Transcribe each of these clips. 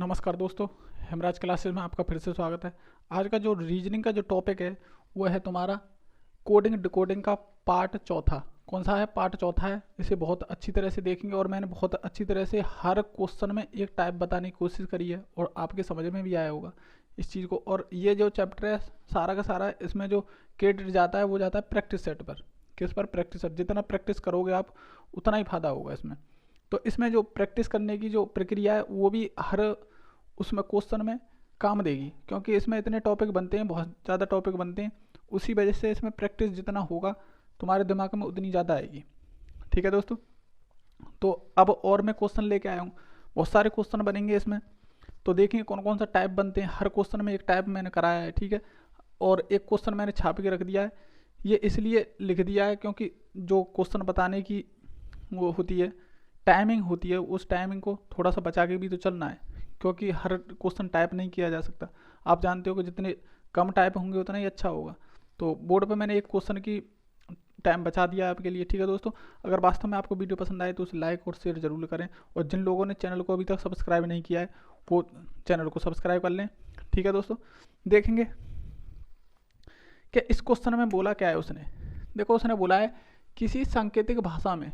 नमस्कार दोस्तों, हेमराज क्लासेस में आपका फिर से स्वागत है। आज का जो रीजनिंग का जो टॉपिक है वो है तुम्हारा कोडिंग डिकोडिंग का पार्ट चौथा। कौन सा है? पार्ट चौथा है। इसे बहुत अच्छी तरह से देखेंगे और मैंने बहुत अच्छी तरह से हर क्वेश्चन में एक टाइप बताने की कोशिश करी है और आपके समझ में भी आया होगा इस चीज़ को। और ये जो चैप्टर है सारा का सारा, इसमें जो क्रेडिट जाता है वो जाता है प्रैक्टिस सेट पर। किस पर? Practice set. जितना प्रैक्टिस करोगे आप उतना ही फायदा होगा इसमें। तो इसमें जो प्रैक्टिस करने की जो प्रक्रिया है वो भी हर उसमें क्वेश्चन में काम देगी, क्योंकि इसमें इतने टॉपिक बनते हैं, बहुत ज़्यादा टॉपिक बनते हैं। उसी वजह से इसमें प्रैक्टिस जितना होगा तुम्हारे दिमाग में उतनी ज़्यादा आएगी। ठीक है दोस्तों, तो अब और मैं क्वेश्चन लेके आया हूँ। बहुत सारे क्वेश्चन बनेंगे इसमें, तो देखेंगे कौन कौन सा टाइप बनते हैं। हर क्वेश्चन में एक टाइप मैंने कराया है, ठीक है। और एक क्वेश्चन मैंने छाप के रख दिया है। ये इसलिए लिख दिया है क्योंकि जो क्वेश्चन बताने की वो होती है, टाइमिंग होती है, उस टाइमिंग को थोड़ा सा बचा के भी तो चलना है, क्योंकि हर क्वेश्चन टाइप नहीं किया जा सकता। आप जानते हो कि जितने कम टाइप होंगे उतना ही अच्छा होगा। तो बोर्ड पे मैंने एक क्वेश्चन की टाइम बचा दिया है आपके लिए। ठीक है दोस्तों, अगर वास्तव में आपको वीडियो पसंद आए तो उसे लाइक और शेयर जरूर करें, और जिन लोगों ने चैनल को अभी तक सब्सक्राइब नहीं किया है वो चैनल को सब्सक्राइब कर लें। ठीक है दोस्तों, देखेंगे कि इस क्वेश्चन में बोला क्या है उसने। देखो, उसने बोला है किसी सांकेतिक भाषा में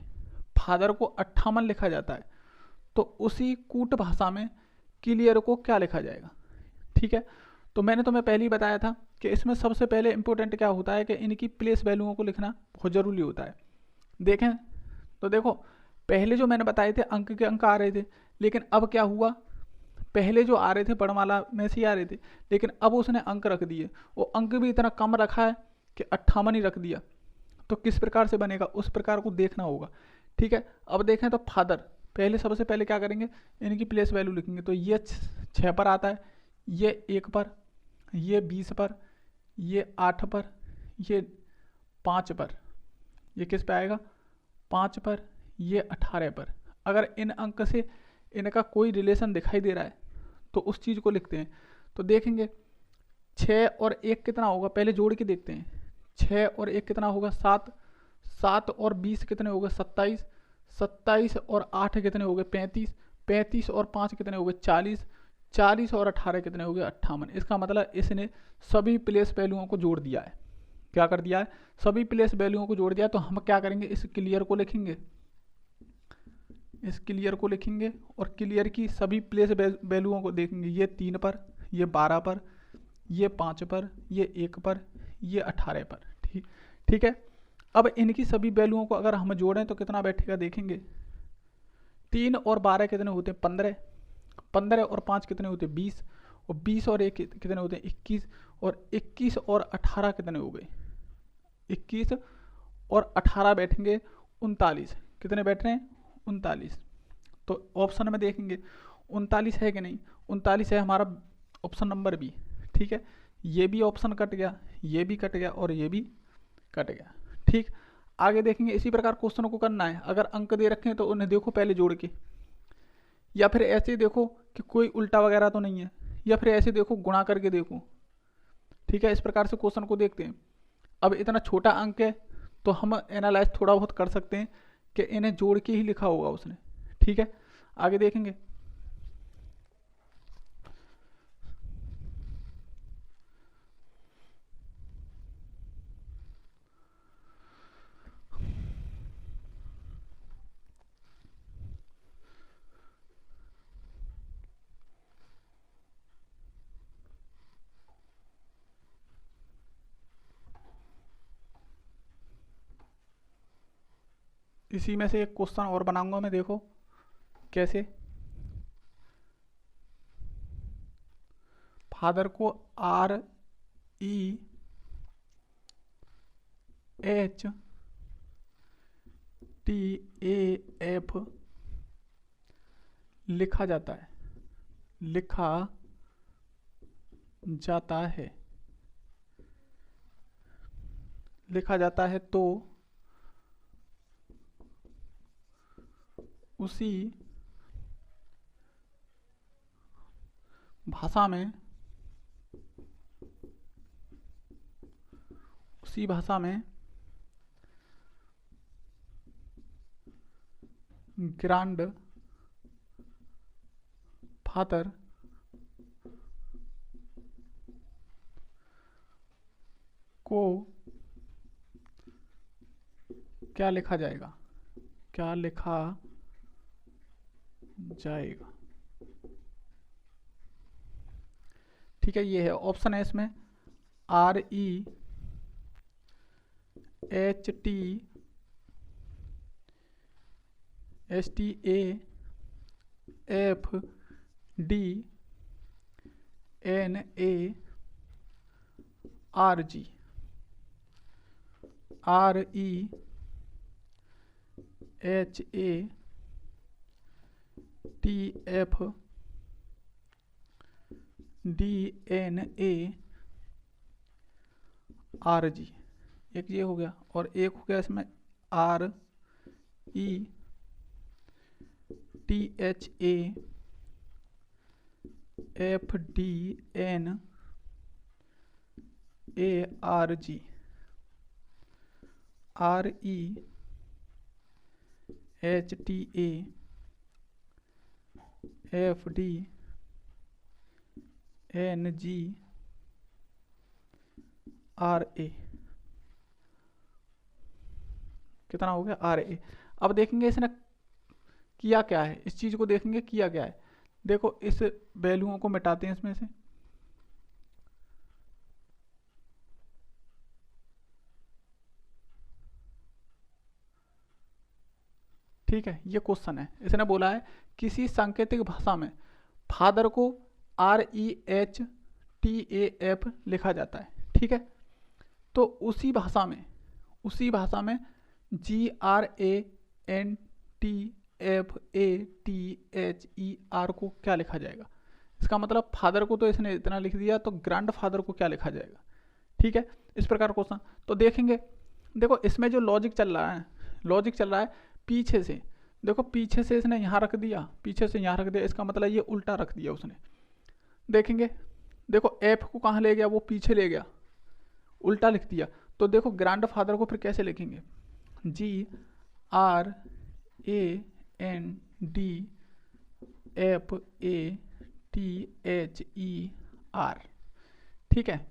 फादर को 58 लिखा जाता है, तो उसी कूट भाषा में क्लियर को क्या लिखा जाएगा। ठीक है, तो मैंने तुम्हें पहले ही बताया था कि इसमें सबसे पहले इंपॉर्टेंट क्या होता है कि इनकी प्लेस वैल्यूओं को लिखना बहुत ज़रूरी होता है। देखें तो देखो, पहले जो मैंने बताए थे अंक के अंक आ रहे थे, लेकिन अब क्या हुआ, पहले जो आ रहे थे वर्णमाला में से ही आ रहे थे, लेकिन अब उसने अंक रख दिए। वो अंक भी इतना कम रखा है कि 58 ही रख दिया। तो किस प्रकार से बनेगा उस प्रकार को देखना होगा। ठीक है, अब देखें तो फादर, पहले सबसे पहले क्या करेंगे, इनकी प्लेस वैल्यू लिखेंगे। तो ये 6 पर आता है, ये 1 पर, ये 20 पर, ये 8 पर, ये 5 पर, ये किस पे आएगा, 5 पर, ये 18 पर। अगर इन अंक से इनका कोई रिलेशन दिखाई दे रहा है तो उस चीज़ को लिखते हैं। तो देखेंगे 6 और 1 कितना होगा, पहले जोड़ के देखते हैं। 6 और 1 कितना होगा, 7। 7 और 20 कितने हो गए, 27। 27 और 8 कितने हो गए, 35। 35 और 5 कितने हो गए, 40। 40 और 18 कितने हो गए, 58। इसका मतलब इसने सभी प्लेस वैल्यूओं को जोड़ दिया है। क्या कर दिया है, सभी प्लेस वैल्यूओं को जोड़ दिया। तो हम क्या करेंगे, इस क्लियर को लिखेंगे, इस क्लियर को लिखेंगे और क्लियर की सभी प्लेस वैल्यूओं को देखेंगे। ये 3 पर, ये 12 पर, ये 5 पर, ये 1 पर, ये 18 पर। ठीक ठीक है, अब इनकी सभी वैल्यूओं को अगर हम जोड़ें तो कितना बैठेगा, देखेंगे। 3 और 12 कितने होते हैं, 15। 15 और 5 कितने होते हैं, 20। और 20 और 1 कितने होते हैं, 21। और 21 और 18 कितने हो गए, 21 और 18 बैठेंगे 39। कितने बैठ रहे हैं, 39। तो ऑप्शन में देखेंगे 39 है कि नहीं, 39 है हमारा ऑप्शन नंबर बी। ठीक है, ये भी ऑप्शन कट गया, ये भी कट गया और ये भी कट गया। ठीक, आगे देखेंगे इसी प्रकार क्वेश्चन को करना है। अगर अंक दे रखे हैं तो उन्हें देखो पहले जोड़ के, या फिर ऐसे देखो कि कोई उल्टा वगैरह तो नहीं है, या फिर ऐसे देखो गुणा करके देखो। ठीक है, इस प्रकार से क्वेश्चन को देखते हैं। अब इतना छोटा अंक है तो हम एनालाइज थोड़ा बहुत कर सकते हैं कि इन्हें जोड़ के ही लिखा होगा उसने। ठीक है, आगे देखेंगे। इसी में से एक क्वेश्चन और बनाऊंगा मैं, देखो कैसे। फादर को REHTAF लिखा जाता है, लिखा जाता है, लिखा जाता है, तो उसी भाषा में, उसी भाषा में ग्रैंड फादर को क्या लिखा जाएगा, क्या लिखा जाएगा। ठीक है, ये है ऑप्शन है इसमें REHTAFDNARG, REHTFDNARG, एक ये हो गया, और एक हो गया इसमें REHTAFDNARG, कितना हो गया RA। अब देखेंगे इसने किया क्या है, इस चीज को देखेंगे किया क्या है। देखो इस वैल्यूओं को मिटाते हैं इसमें से, ठीक है। ये क्वेश्चन है, इसने बोला है किसी सांकेतिक भाषा में फादर को REHTAF लिखा जाता है, ठीक है। तो उसी भाषा में GRANTFATHER को क्या लिखा जाएगा। इसका मतलब फादर को तो इसने इतना लिख दिया, तो ग्रैंड फादर को क्या लिखा जाएगा, ठीक है। इस प्रकार क्वेश्चन तो देखेंगे। देखो इसमें जो लॉजिक चल रहा है पीछे से, देखो पीछे से इसने यहाँ रख दिया, पीछे से यहाँ रख दिया, इसका मतलब ये उल्टा रख दिया उसने। देखेंगे, देखो एफ को कहाँ ले गया, वो पीछे ले गया, उल्टा लिख दिया। तो देखो ग्रैंड फादर को फिर कैसे लिखेंगे, GRANDFATHER, ठीक है।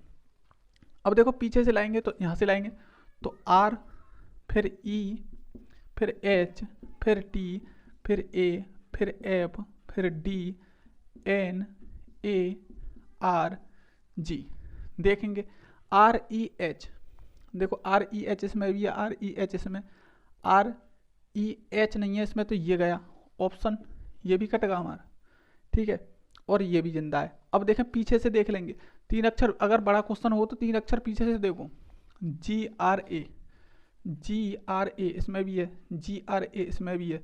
अब देखो पीछे से लाएंगे तो यहाँ से लाएंगे, तो R फिर E फिर H फिर T फिर A फिर F फिर D N A R G। देखेंगे REH, देखो REH इसमें भी है, REH इसमें, REH नहीं है इसमें, तो ये गया ऑप्शन, ये भी कटेगा हमारा, ठीक है। और ये भी जिंदा है। अब देखें पीछे से देख लेंगे, 3 अक्षर अगर बड़ा क्वेश्चन हो तो 3 अक्षर पीछे से देखो, GRA इसमें भी है, GRA इसमें भी है,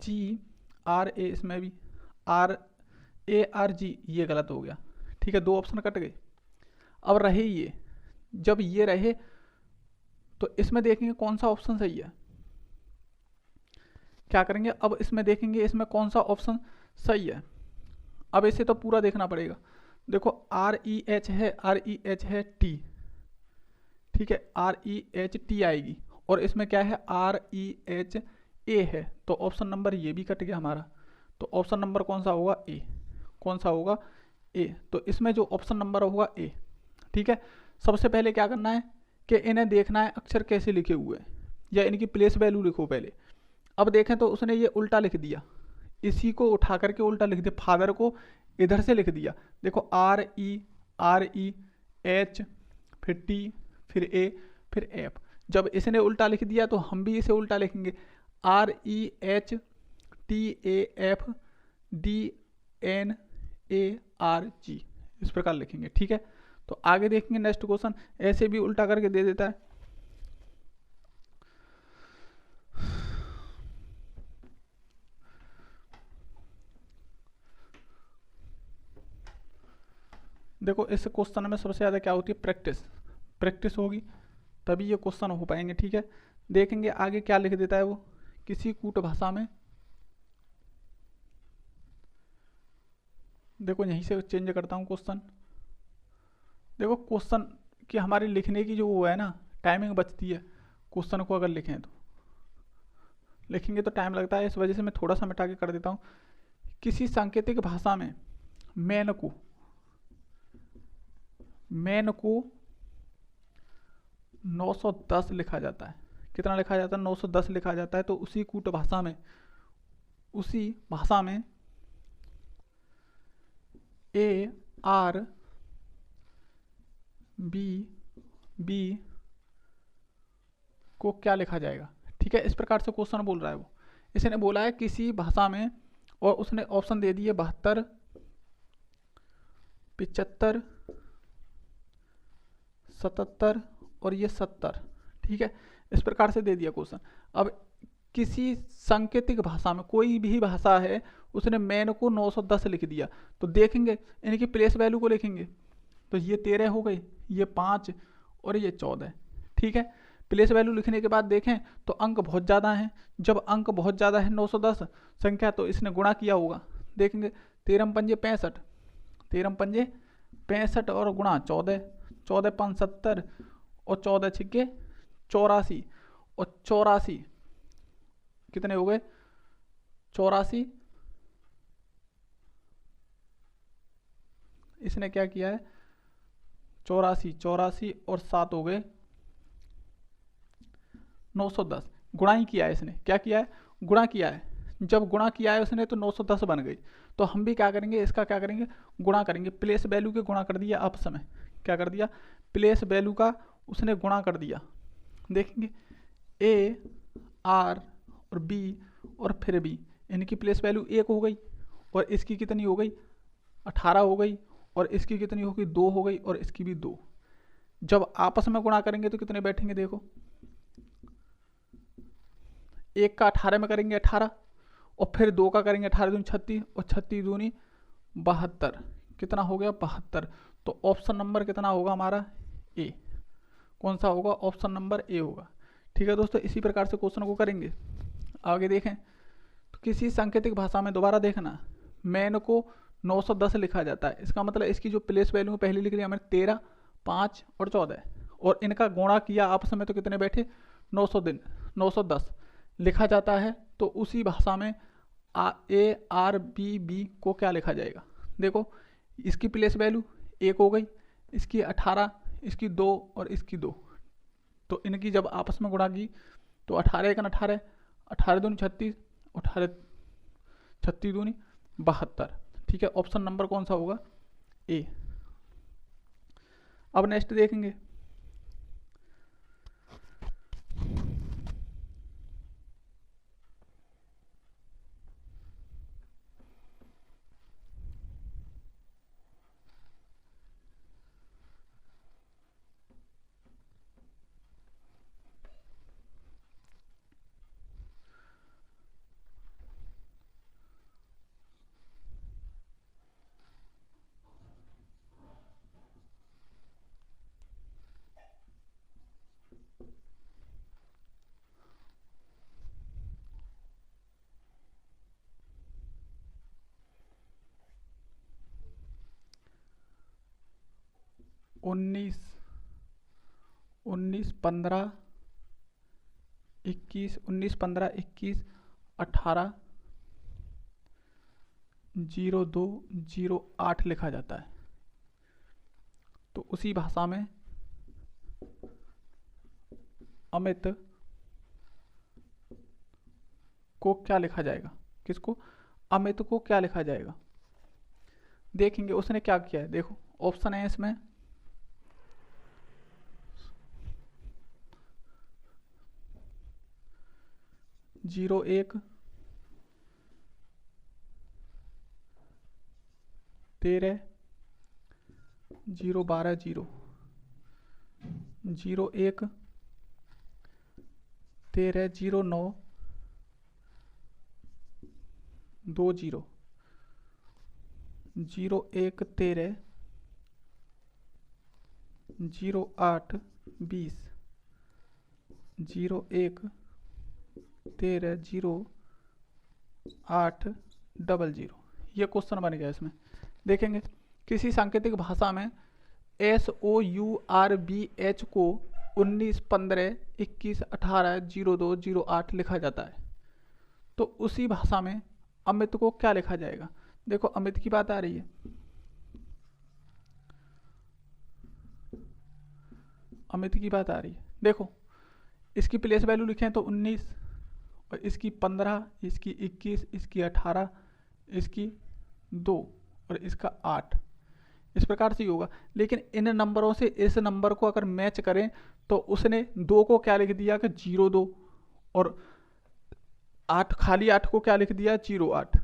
GRA इसमें भी, RARG, ये गलत हो गया, ठीक है। 2 ऑप्शन कट गए। अब रहे ये, जब ये रहे तो इसमें देखेंगे कौन सा ऑप्शन सही है, क्या करेंगे। अब इसमें देखेंगे इसमें कौन सा ऑप्शन सही है। अब इसे तो पूरा देखना पड़ेगा। देखो REH है T, ठीक है, REHT आएगी, और इसमें क्या है REHA है, तो ऑप्शन नंबर ये भी कट गया हमारा। तो ऑप्शन नंबर कौन सा होगा, ए, कौन सा होगा, ए। तो इसमें जो ऑप्शन नंबर होगा ए, ठीक है। सबसे पहले क्या करना है कि इन्हें देखना है अक्षर कैसे लिखे हुए हैं, या इनकी प्लेस वैल्यू लिखो पहले। अब देखें तो उसने ये उल्टा लिख दिया, इसी को उठा करके उल्टा लिख दिया, फादर को इधर से लिख दिया। देखो REH फिर T फिर A फिर F, जब इसने उल्टा लिख दिया तो हम भी इसे उल्टा लिखेंगे, REHTAFDNARG, इस प्रकार लिखेंगे, ठीक है। तो आगे देखेंगे नेक्स्ट क्वेश्चन, ऐसे भी उल्टा करके दे देता है। देखो इस क्वेश्चन में सबसे ज़्यादा क्या होती है, प्रैक्टिस होगी तभी ये क्वेश्चन हो पाएंगे, ठीक है। देखेंगे आगे क्या लिख देता है वो, किसी कूट भाषा में, देखो यहीं से चेंज करता हूँ क्वेश्चन। देखो क्वेश्चन की हमारी लिखने की जो वो है ना, टाइमिंग बचती है, क्वेश्चन को अगर लिखें तो लिखेंगे तो टाइम लगता है, इस वजह से मैं थोड़ा सा मिटा के कर देता हूँ। किसी सांकेतिक भाषा में मैन को 910 लिखा जाता है। कितना लिखा जाता है? 910 लिखा जाता है। तो उसी कूट भाषा में, उसी भाषा में ए आर बी बी को क्या लिखा जाएगा? ठीक है, इस प्रकार से क्वेश्चन बोल रहा है वो। इसने बोला है किसी भाषा में, और उसने ऑप्शन दे दिए 72, 75, 77 और ये 70। ठीक है, इस प्रकार से दे दिया क्वेश्चन। अब किसी सांकेतिक भाषा में, कोई भी भाषा है, उसने मैन को 910 लिख दिया, तो देखेंगे इनकी प्लेस वैल्यू को लिखेंगे। तो ये 13 हो गई, ये 5 और ये 14। ठीक है, प्लेस वैल्यू लिखने के बाद देखें तो अंक बहुत ज़्यादा हैं। जब अंक बहुत ज़्यादा है 910 संख्या, तो इसने गुणा किया होगा। देखेंगे 13 पंजे 65, 13 पंजे 65 और गुणा 14, 14 5 70 और 14 छिक्के 84, और 84 कितने हो गए? 84। इसने क्या किया है? 84, 84 और 7 हो गए 910। गुणा ही किया है इसने। क्या किया है? गुणा किया है। जब गुणा किया है उसने तो 910 बन गई। तो हम भी क्या करेंगे? इसका क्या करेंगे? गुणा करेंगे। प्लेस वैल्यू के गुणा कर दिया आपस में। क्या कर दिया? प्लेस वैल्यू का उसने गुणा कर दिया। देखेंगे ए आर और बी और फिर बी, इनकी प्लेस वैल्यू 1 हो गई, और इसकी कितनी हो गई? 18 हो गई, और इसकी कितनी हो गई? 2 हो गई, और इसकी भी 2। जब आपस में गुणा करेंगे तो कितने बैठेंगे? देखो, 1 का 18 में करेंगे 18, और फिर 2 का करेंगे 18 दूनी 36, और 36 दूनी 72। कितना हो गया? 72। तो ऑप्शन नंबर कितना होगा हमारा? ए। कौन सा होगा? ऑप्शन नंबर ए होगा। ठीक है दोस्तों, इसी प्रकार से क्वेश्चन को करेंगे। आगे देखें तो किसी सांकेतिक भाषा में, दोबारा देखना, मैन को 910 लिखा जाता है। इसका मतलब इसकी जो प्लेस वैल्यू पहले लिख लिया हमने 13, 5 और 14, और इनका गुणा किया आपस में तो कितने बैठे? 910 लिखा जाता है। तो उसी भाषा में ए आर बी बी को क्या लिखा जाएगा? देखो, इसकी प्लेस वैल्यू 1 हो गई, इसकी 18, इसकी 2 और इसकी 2। तो इनकी जब आपस में गुणा की तो 18 1 18, 18 दूनी 36, 18 36 दूनी 72। ठीक है, ऑप्शन नंबर कौन सा होगा? ए। अब नेक्स्ट देखेंगे, उन्नीस 15 21, 19 15 21 18 02 08 लिखा जाता है। तो उसी भाषा में अमित को क्या लिखा जाएगा? किसको? अमित को क्या लिखा जाएगा? देखेंगे उसने क्या किया है। देखो, ऑप्शन है इसमें 01 13 012 0 01 13 09 20 01 13 08 20 01 13 08 00। ये क्वेश्चन बन गया इसमें। देखेंगे किसी सांकेतिक भाषा में SOURBH को 19 15 21 18 02 08 लिखा जाता है। तो उसी भाषा में अमित को क्या लिखा जाएगा? देखो, अमित की बात आ रही है। अमित की बात आ रही है। देखो इसकी प्लेस वैल्यू लिखें तो 19, और इसकी 15, इसकी 21, इसकी 18, इसकी 2 और इसका 8। इस प्रकार से ही होगा। लेकिन इन नंबरों से इस नंबर को अगर मैच करें तो उसने 2 को क्या लिख दिया कि 02, और 8 खाली 8 को क्या लिख दिया 08,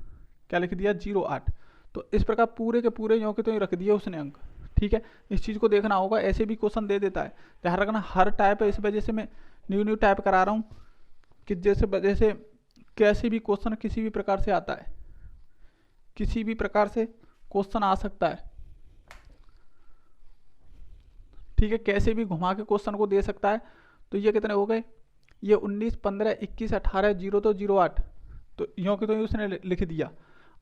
क्या लिख दिया 08। तो इस प्रकार पूरे के पूरे यों के तो रख दिए उसने अंक। ठीक है, इस चीज़ को देखना होगा, ऐसे भी क्वेश्चन दे देता है, ध्यान रखना। हर टाइप है, इस वजह से मैं न्यू टाइप करा रहा हूँ कि जैसे वजह से कैसे भी क्वेश्चन किसी भी प्रकार से आता है, किसी भी प्रकार से क्वेश्चन आ सकता है। ठीक है, कैसे भी घुमा के क्वेश्चन को दे सकता है। तो ये कितने हो गए, ये 19, 15, 21, 18, 02, 08, तो यों के तो उसने लिख दिया।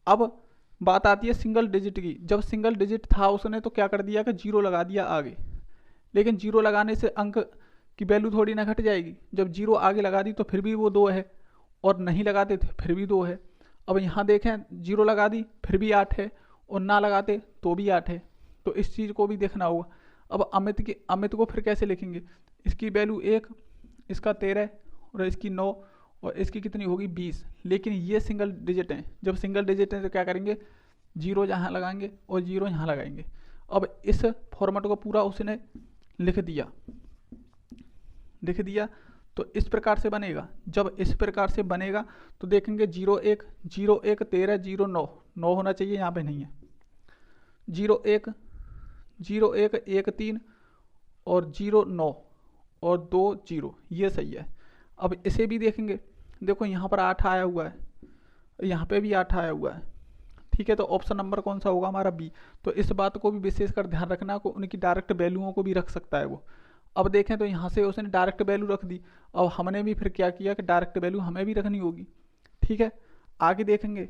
अब बात आती है सिंगल डिजिट की। जब सिंगल डिजिट था उसने तो क्या कर दिया कि 0 लगा दिया आगे, लेकिन 0 लगाने से अंक की वैल्यू थोड़ी ना घट जाएगी। जब 0 आगे लगा दी तो फिर भी वो 2 है, और नहीं लगाते थे फिर भी 2 है। अब यहाँ देखें 0 लगा दी फिर भी 8 है, और ना लगाते तो भी 8 है। तो इस चीज़ को भी देखना होगा। अब अमित को फिर कैसे लिखेंगे, इसकी वैल्यू 1, इसका 13 और इसकी 9 और इसकी कितनी होगी 20। लेकिन ये सिंगल डिजिट हैं, जब सिंगल डिजिट हैं तो क्या करेंगे 0 यहाँ लगाएंगे और 0 यहाँ लगाएंगे। अब इस फॉर्मेट को पूरा उसने लिख दिया तो इस प्रकार से बनेगा। जब इस प्रकार से बनेगा तो देखेंगे 01, 01, 13, 09, 9 होना चाहिए, यहाँ पे नहीं है। 01, 01, 1, 3 और 09 और 2 0, ये सही है। अब इसे भी देखेंगे, देखो यहाँ पर 8 आया हुआ है, यहाँ पे भी 8 आया हुआ है। ठीक है, तो ऑप्शन नंबर कौन सा होगा हमारा बी। तो इस बात को भी विशेषकर ध्यान रखना को उनकी डायरेक्ट वैल्यूओं को भी रख सकता है वो। अब देखें तो यहाँ से उसने डायरेक्ट वैल्यू रख दी। अब हमने भी फिर क्या किया कि डायरेक्ट वैल्यू हमें भी रखनी होगी। ठीक है, आगे देखेंगे।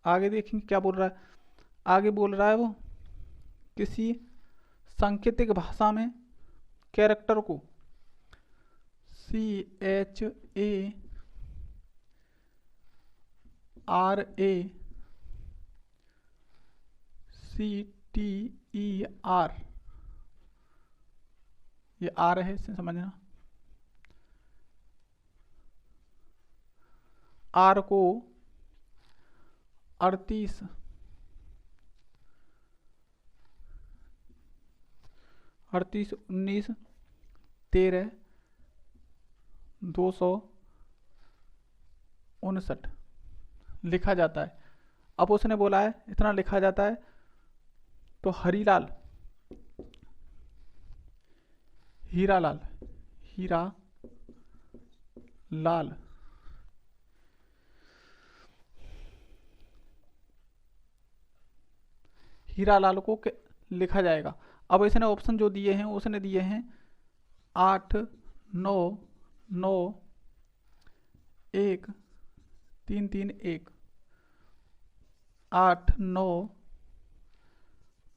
आगे देखेंगे क्या बोल रहा है। आगे बोल रहा है वो किसी सांकेतिक भाषा में कैरेक्टर को CHARACTER, ये आर है, इसे समझना। आर को 38, 19, 13, 259 लिखा जाता है। अब उसने बोला है इतना लिखा जाता है, तो हरीलाल, हीरालाल, हीरा लाल, हीरालाल को लिखा जाएगा। अब इसने ऑप्शन जो दिए हैं उसने दिए हैं 8, 9, 9, 1, 3, 3, 1, 8, 9,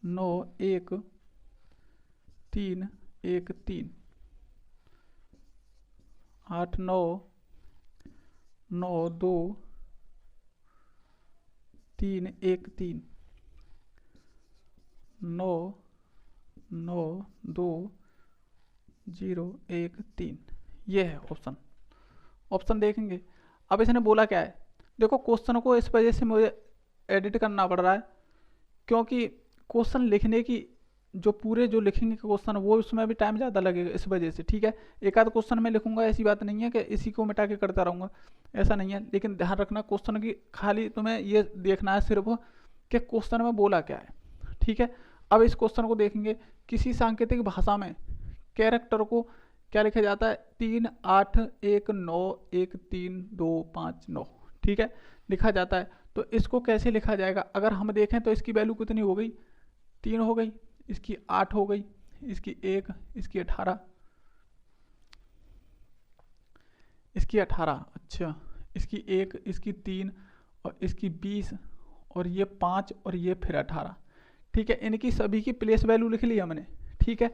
9, 1, 3, 1, 3, 8, 9, 9, 2, 3, 1, 3, 9, 9, 2, 0, 1, 3, ये है ऑप्शन। ऑप्शन देखेंगे। अब इसने बोला क्या है, देखो क्वेश्चन को इस वजह से मुझे एडिट करना पड़ रहा है, क्योंकि क्वेश्चन लिखने की जो पूरे जो लिखेंगे क्वेश्चन वो उसमें भी टाइम ज़्यादा लगेगा इस वजह से। ठीक है, एक आध क्वेश्चन में लिखूंगा, ऐसी बात नहीं है कि इसी को मिटा के करता रहूँगा, ऐसा नहीं है। लेकिन ध्यान रखना क्वेश्चन की खाली तुम्हें ये देखना है सिर्फ कि क्वेश्चन में बोला क्या है। ठीक है, अब इस क्वेश्चन को देखेंगे। किसी सांकेतिक भाषा में कैरेक्टर को क्या लिखा जाता है 3, 8, 1, 9, 1, 3, 2, 5, 9। ठीक है, लिखा जाता है। तो इसको कैसे लिखा जाएगा, अगर हम देखें तो इसकी वैल्यू कितनी हो गई 3 हो गई, इसकी 8 हो गई, इसकी 1, इसकी 18, इसकी 18, अच्छा इसकी 1, इसकी 3 और इसकी 20 और ये 5 और ये फिर 18। ठीक है, इनकी सभी की प्लेस वैल्यू लिख ली हमने। ठीक है,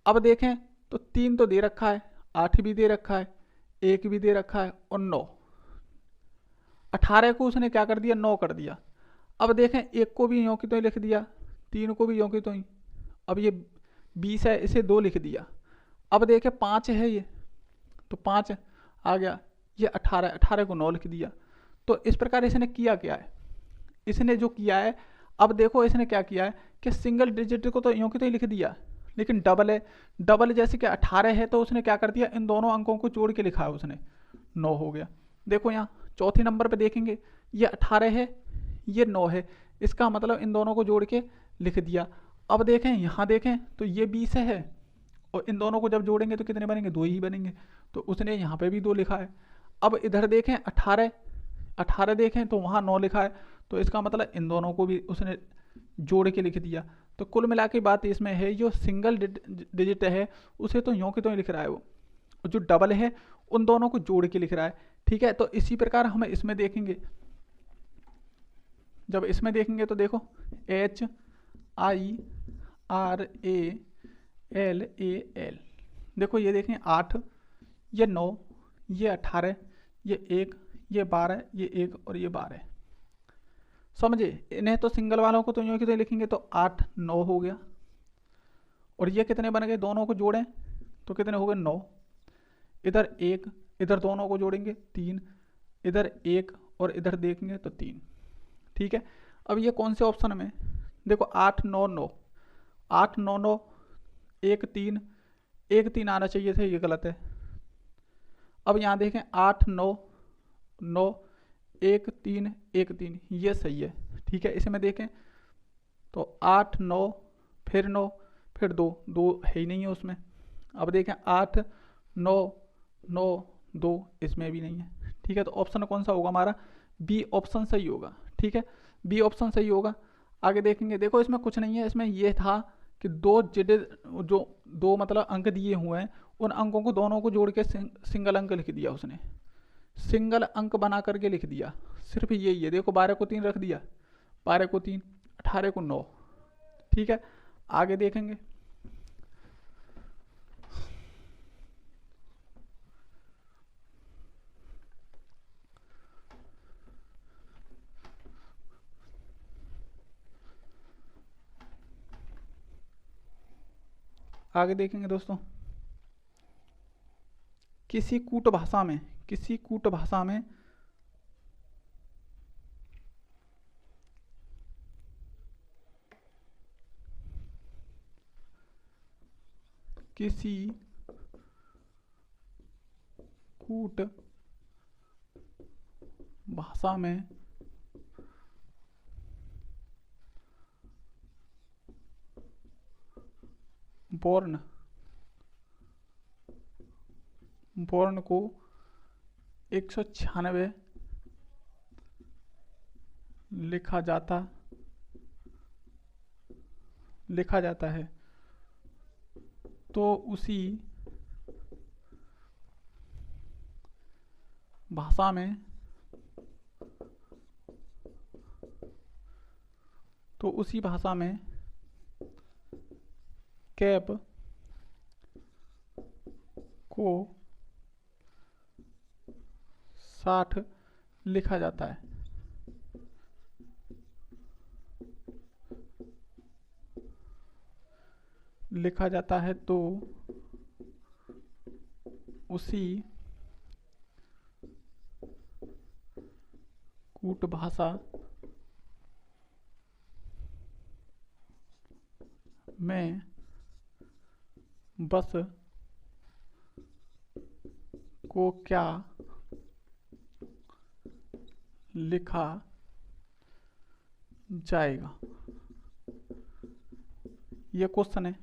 अब देखें तो 3 तो दे रखा है, 8 भी दे रखा है, 1 भी दे रखा है और 9। 18 को उसने क्या कर दिया, 9 कर दिया। अब देखें 1 को भी यों की तो ही लिख दिया, 3 को भी यों की तो ही। अब ये 20 है, इसे 2 लिख दिया। अब देखें 5 है ये, तो 5 आ गया, ये 18, 18 को 9 लिख दिया। तो इस प्रकार इसने किया क्या है, इसने जो किया है, अब देखो इसने क्या किया है कि सिंगल डिजिट को तो यूँ की तो ही लिख दिया, लेकिन डबल है, डबल जैसे कि 18 है तो उसने क्या कर दिया, इन दोनों अंकों को जोड़ के लिखा है उसने, 9 हो गया। देखो यहाँ चौथे नंबर पे देखेंगे, ये 18 है, ये 9 है, इसका मतलब इन दोनों को जोड़ के लिख दिया। अब देखें यहाँ देखें तो ये 20 है, और इन दोनों को जब जोड़ेंगे तो कितने बनेंगे, 2 ही बनेंगे, तो उसने यहाँ पे भी 2 लिखा है। अब इधर देखें 18, 18 देखें तो वहाँ 9 लिखा है, तो इसका मतलब इन दोनों को भी उसने जोड़ के लिख दिया। तो कुल मिला के बात इसमें है, जो सिंगल डिजिट है उसे तो यों की तो ही लिख रहा है वो, जो डबल है उन दोनों को जोड़ के लिख रहा है। ठीक है, तो इसी प्रकार हम इसमें देखेंगे, जब इसमें देखेंगे तो देखो HIRALAL, देखो ये देखें 8, ये 9, ये 18, ये 1, ये 12, ये 1 और ये 12। समझे, इन्हें तो सिंगल वालों को तो यूँ की तो लिखेंगे, तो 8 9 हो गया, और ये कितने बन गए, दोनों को जोड़ें तो कितने हो गए, 9। इधर 1, इधर दोनों को जोड़ेंगे 3, इधर 1 और इधर देखेंगे तो 3। ठीक है, अब ये कौन से ऑप्शन में, देखो 8 9 9, 8 9 9, 1 3, 1 3 आना चाहिए था, ये गलत है। अब यहाँ देखें 8 9 9, 1 3 1 3, ये सही है। ठीक है, इसमें देखें तो 8 9 फिर 9 फिर 2, 2 है ही नहीं है उसमें। अब देखें 8 9 9 2, इसमें भी नहीं है। ठीक है, तो ऑप्शन कौन सा होगा हमारा, बी ऑप्शन सही होगा। ठीक है, बी ऑप्शन सही होगा। आगे देखेंगे, देखो इसमें कुछ नहीं है, इसमें ये था कि जो 2 मतलब अंक दिए हुए हैं, उन अंकों को दोनों को जोड़ के सिंगल अंक लिख दिया उसने, सिंगल अंक बना करके लिख दिया, सिर्फ यही है। देखो 12 को 3 रख दिया, 12 को 3, 18 को 9। ठीक है, आगे देखेंगे, आगे देखेंगे दोस्तों, किसी कूट भाषा में, किसी कूट भाषा में किसी कूट भाषा में वर्ण को 196 लिखा जाता है, तो उसी भाषा में कैप को 60 लिखा जाता है। तो उसी कूट भाषा में बस को क्या लिखा जाएगा, ये क्वेश्चन है।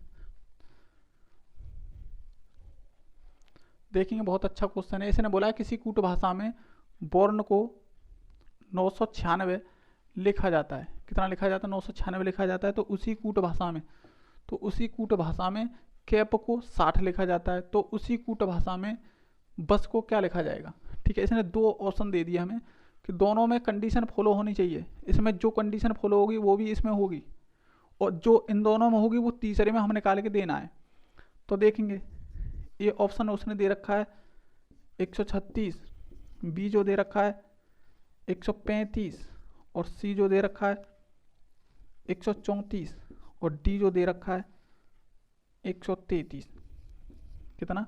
देखेंगे, बहुत अच्छा क्वेश्चन है। इसने बोला है किसी कूट भाषा में वर्ण को 996 लिखा जाता है। कितना लिखा जाता है, 996 लिखा जाता है। तो उसी कूट भाषा में कैप को 60 लिखा जाता है, तो उसी कूट भाषा में बस को क्या लिखा जाएगा। ठीक है, इसने 2 ऑप्शन दे दिया हमें, कि दोनों में कंडीशन फॉलो होनी चाहिए, इसमें जो कंडीशन फॉलो होगी वो भी इसमें होगी, और जो इन दोनों में होगी वो तीसरे में हम निकाल के देना है। तो देखेंगे ये ऑप्शन उसने दे रखा है 136, बी जो दे रखा है 135, और सी जो दे रखा है 134, और डी जो दे रखा है 133। कितना?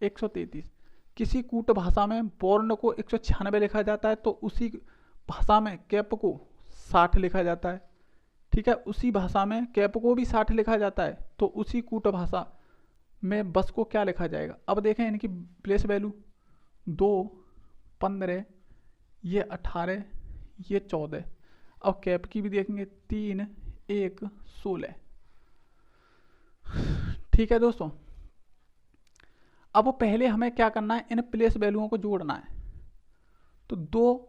133। किसी कूट भाषा में बोर्न को 196 लिखा जाता है तो उसी भाषा में कैप को 60 लिखा जाता है। ठीक है, उसी भाषा में कैप को भी 60 लिखा जाता है तो उसी कूट भाषा में बस को क्या लिखा जाएगा। अब देखें इनकी प्लेस वैल्यू 2, 15, ये 18, ये 14। अब कैप की भी देखेंगे 3, 1, 16। ठीक है दोस्तों, अब पहले हमें क्या करना है, इन प्लेस वैल्यूओं को जोड़ना है। तो 2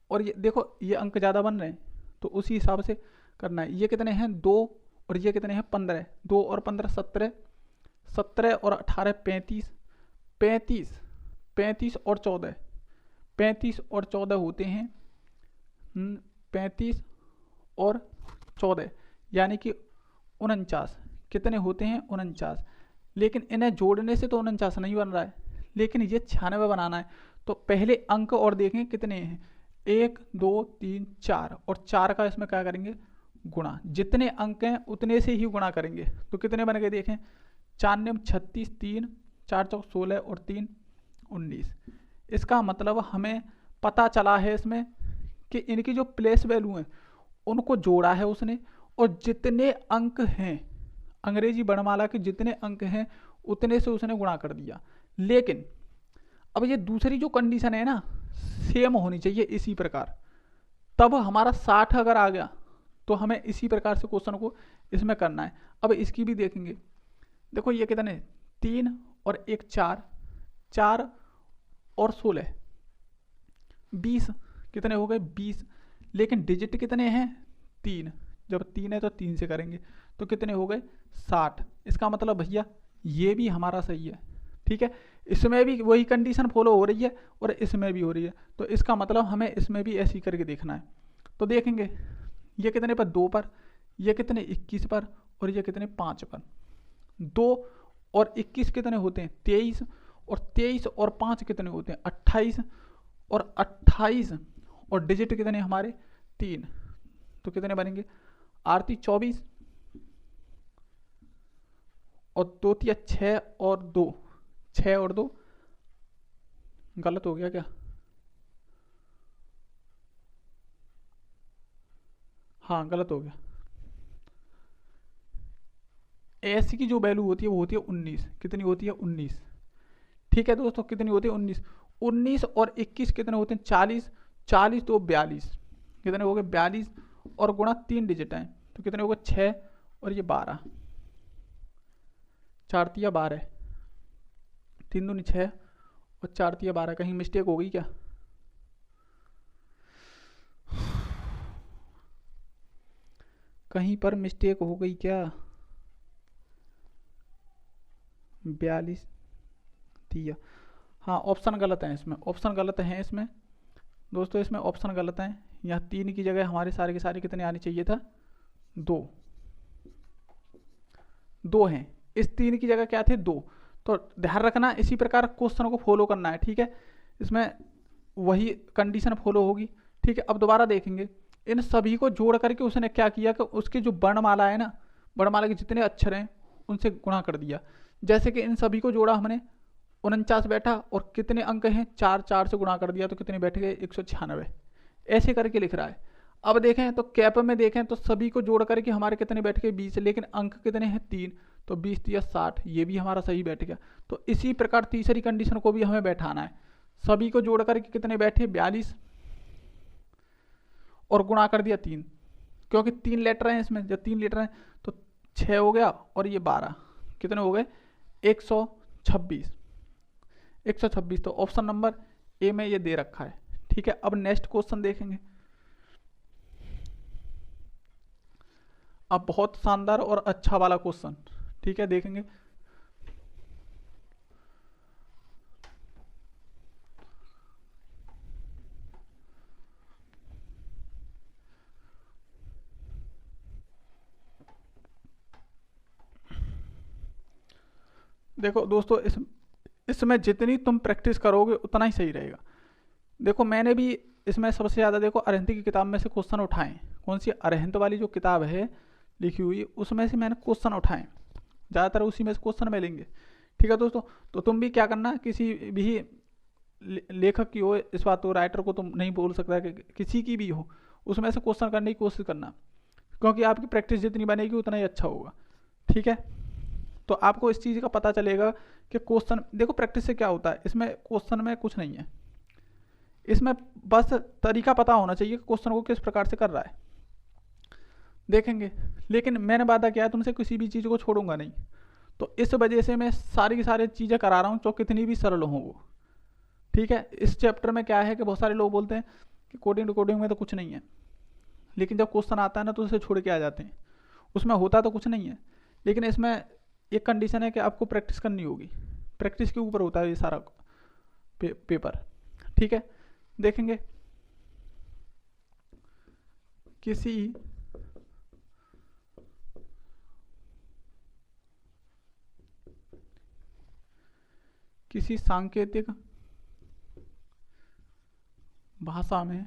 और ये देखो ये अंक ज़्यादा बन रहे हैं तो उसी हिसाब से करना है। ये कितने हैं 2, और ये कितने हैं 15। 2 और 15 17, 17 और 18 35, 35, 35 और 14, 35 और 14 होते हैं 35 और 14 यानी कि 49। कितने होते हैं 49। लेकिन इन्हें जोड़ने से तो 49 नहीं बन रहा है, लेकिन ये 96 बनाना है। तो पहले अंक और देखें कितने हैं, 1 2 3 4, और 4 का इसमें क्या करेंगे गुणा। जितने अंक हैं उतने से ही गुणा करेंगे। तो कितने बन गए देखें, 4 9 36, 3 4 4 16 और 3 19। इसका मतलब हमें पता चला है इसमें कि इनकी जो प्लेस वैल्यू है उनको जोड़ा है उसने, और जितने अंक हैं अंग्रेजी वर्णमाला के जितने अंक हैं उतने से उसने गुणा कर दिया। लेकिन अब ये दूसरी जो कंडीशन है ना सेम होनी चाहिए इसी प्रकार, तब हमारा 60 अगर आ गया तो हमें इसी प्रकार से क्वेश्चन को इसमें करना है। अब इसकी भी देखेंगे, देखो ये कितने 3 और 1 4, 4 और 16 20। कितने हो गए 20। लेकिन डिजिट कितने हैं 3, जब 3 है तो 3 से करेंगे तो कितने हो गए 60। इसका मतलब भैया ये भी हमारा सही है। ठीक है, इसमें भी वही कंडीशन फॉलो हो रही है और इसमें भी हो रही है, तो इसका मतलब हमें इसमें भी ऐसे ही करके देखना है। तो देखेंगे ये कितने पर 2 पर, ये कितने 21 पर, और ये कितने 5 पर। 2 और 21 कितने होते हैं 23, और 23 और 5 कितने होते हैं 28, और 28 और डिजिट कितने हमारे 3, तो कितने बनेंगे आरती 24, और 2 तिया 6 और 2, 6 और 2 गलत हो गया क्या, हाँ गलत हो गया। एस की जो वैल्यू होती है वो होती है 19। कितनी होती है 19। ठीक है दोस्तों, कितनी होती है 19। 19 और 21 कितने होते हैं 40, 40 तो 42, कितने हो गए 42, और गुणा 3 डिजिट हैं तो कितने हो गए 6, और ये 12, 4 तिया 12, 3 दूनी 6 और 4 तिया 12। कहीं मिस्टेक हो गई क्या, कहीं पर मिस्टेक हो गई क्या, 42 दिया, हाँ ऑप्शन गलत है इसमें, ऑप्शन गलत है इसमें दोस्तों, इसमें ऑप्शन गलत है। यहाँ 3 की जगह हमारे सारे के सारे कितने आने चाहिए था 2, 2 हैं, इस 3 की जगह क्या थे 2। तो ध्यान रखना इसी प्रकार क्वेश्चन को फॉलो करना है। ठीक है, इसमें वही कंडीशन फॉलो होगी। ठीक है, अब दोबारा देखेंगे इन सभी को जोड़ करके उसने क्या किया कि उसकी जो वर्णमाला है ना, वर्णमाला के जितने अक्षर हैं उनसे गुणा कर दिया। जैसे कि इन सभी को जोड़ा हमने 49 बैठा, और कितने अंक हैं 4, 4 से गुणा कर दिया तो कितने बैठ गए 196। ऐसे करके लिख रहा है। अब देखें तो कैप में देखें तो सभी को जोड़ करके हमारे कितने बैठ गए 20, लेकिन अंक कितने हैं 3, तो 20 तिया 60, ये भी हमारा सही बैठ गया। तो इसी प्रकार तीसरी कंडीशन को भी हमें बैठाना है। सभी को जोड़ करके कितने बैठे 42, और गुणा कर दिया 3, क्योंकि 3 लेटर हैं इसमें, जब 3 लेटर हैं तो 6 हो गया, और ये 12 कितने हो गए 126, 126। तो ऑप्शन नंबर ए में ये दे रखा है। ठीक है, अब नेक्स्ट क्वेश्चन देखेंगे। अब बहुत शानदार और अच्छा वाला क्वेश्चन। ठीक है, देखेंगे देखो दोस्तों, इसमें जितनी तुम प्रैक्टिस करोगे उतना ही सही रहेगा। देखो मैंने भी इसमें सबसे ज़्यादा देखो अरहंत की किताब में से क्वेश्चन उठाए। कौन सी? अरहंत वाली जो किताब है लिखी हुई, उसमें से मैंने क्वेश्चन उठाए। ज़्यादातर उसी में से क्वेश्चन मिलेंगे। ठीक है दोस्तों, तो तुम भी क्या करना, किसी भी लेखक की हो, इस बात को राइटर को तुम नहीं बोल सकता कि किसी की भी हो, उसमें से क्वेश्चन करने की कोशिश करना, क्योंकि आपकी प्रैक्टिस जितनी बनेगी उतना ही अच्छा होगा। ठीक है, तो आपको इस चीज़ का पता चलेगा कि क्वेश्चन, देखो प्रैक्टिस से क्या होता है, इसमें क्वेश्चन में कुछ नहीं है, इसमें बस तरीका पता होना चाहिए कि क्वेश्चन को किस प्रकार से कर रहा है। देखेंगे, लेकिन मैंने वादा किया तुमसे किसी भी चीज़ को छोड़ूंगा नहीं, तो इस वजह से मैं सारी की सारी चीज़ें करा रहा हूँ, जो कितनी भी सरल हो वो। ठीक है, इस चैप्टर में क्या है कि बहुत सारे लोग बोलते हैं कि कोडिंग डिकोडिंग में तो कुछ नहीं है, लेकिन जब क्वेश्चन आता है ना तो उसे छोड़ के आ जाते हैं, उसमें होता तो कुछ नहीं है। लेकिन इसमें एक कंडीशन है कि आपको प्रैक्टिस करनी होगी, प्रैक्टिस के ऊपर होता है ये सारा पेपर। ठीक है, देखेंगे किसी सांकेतिक भाषा में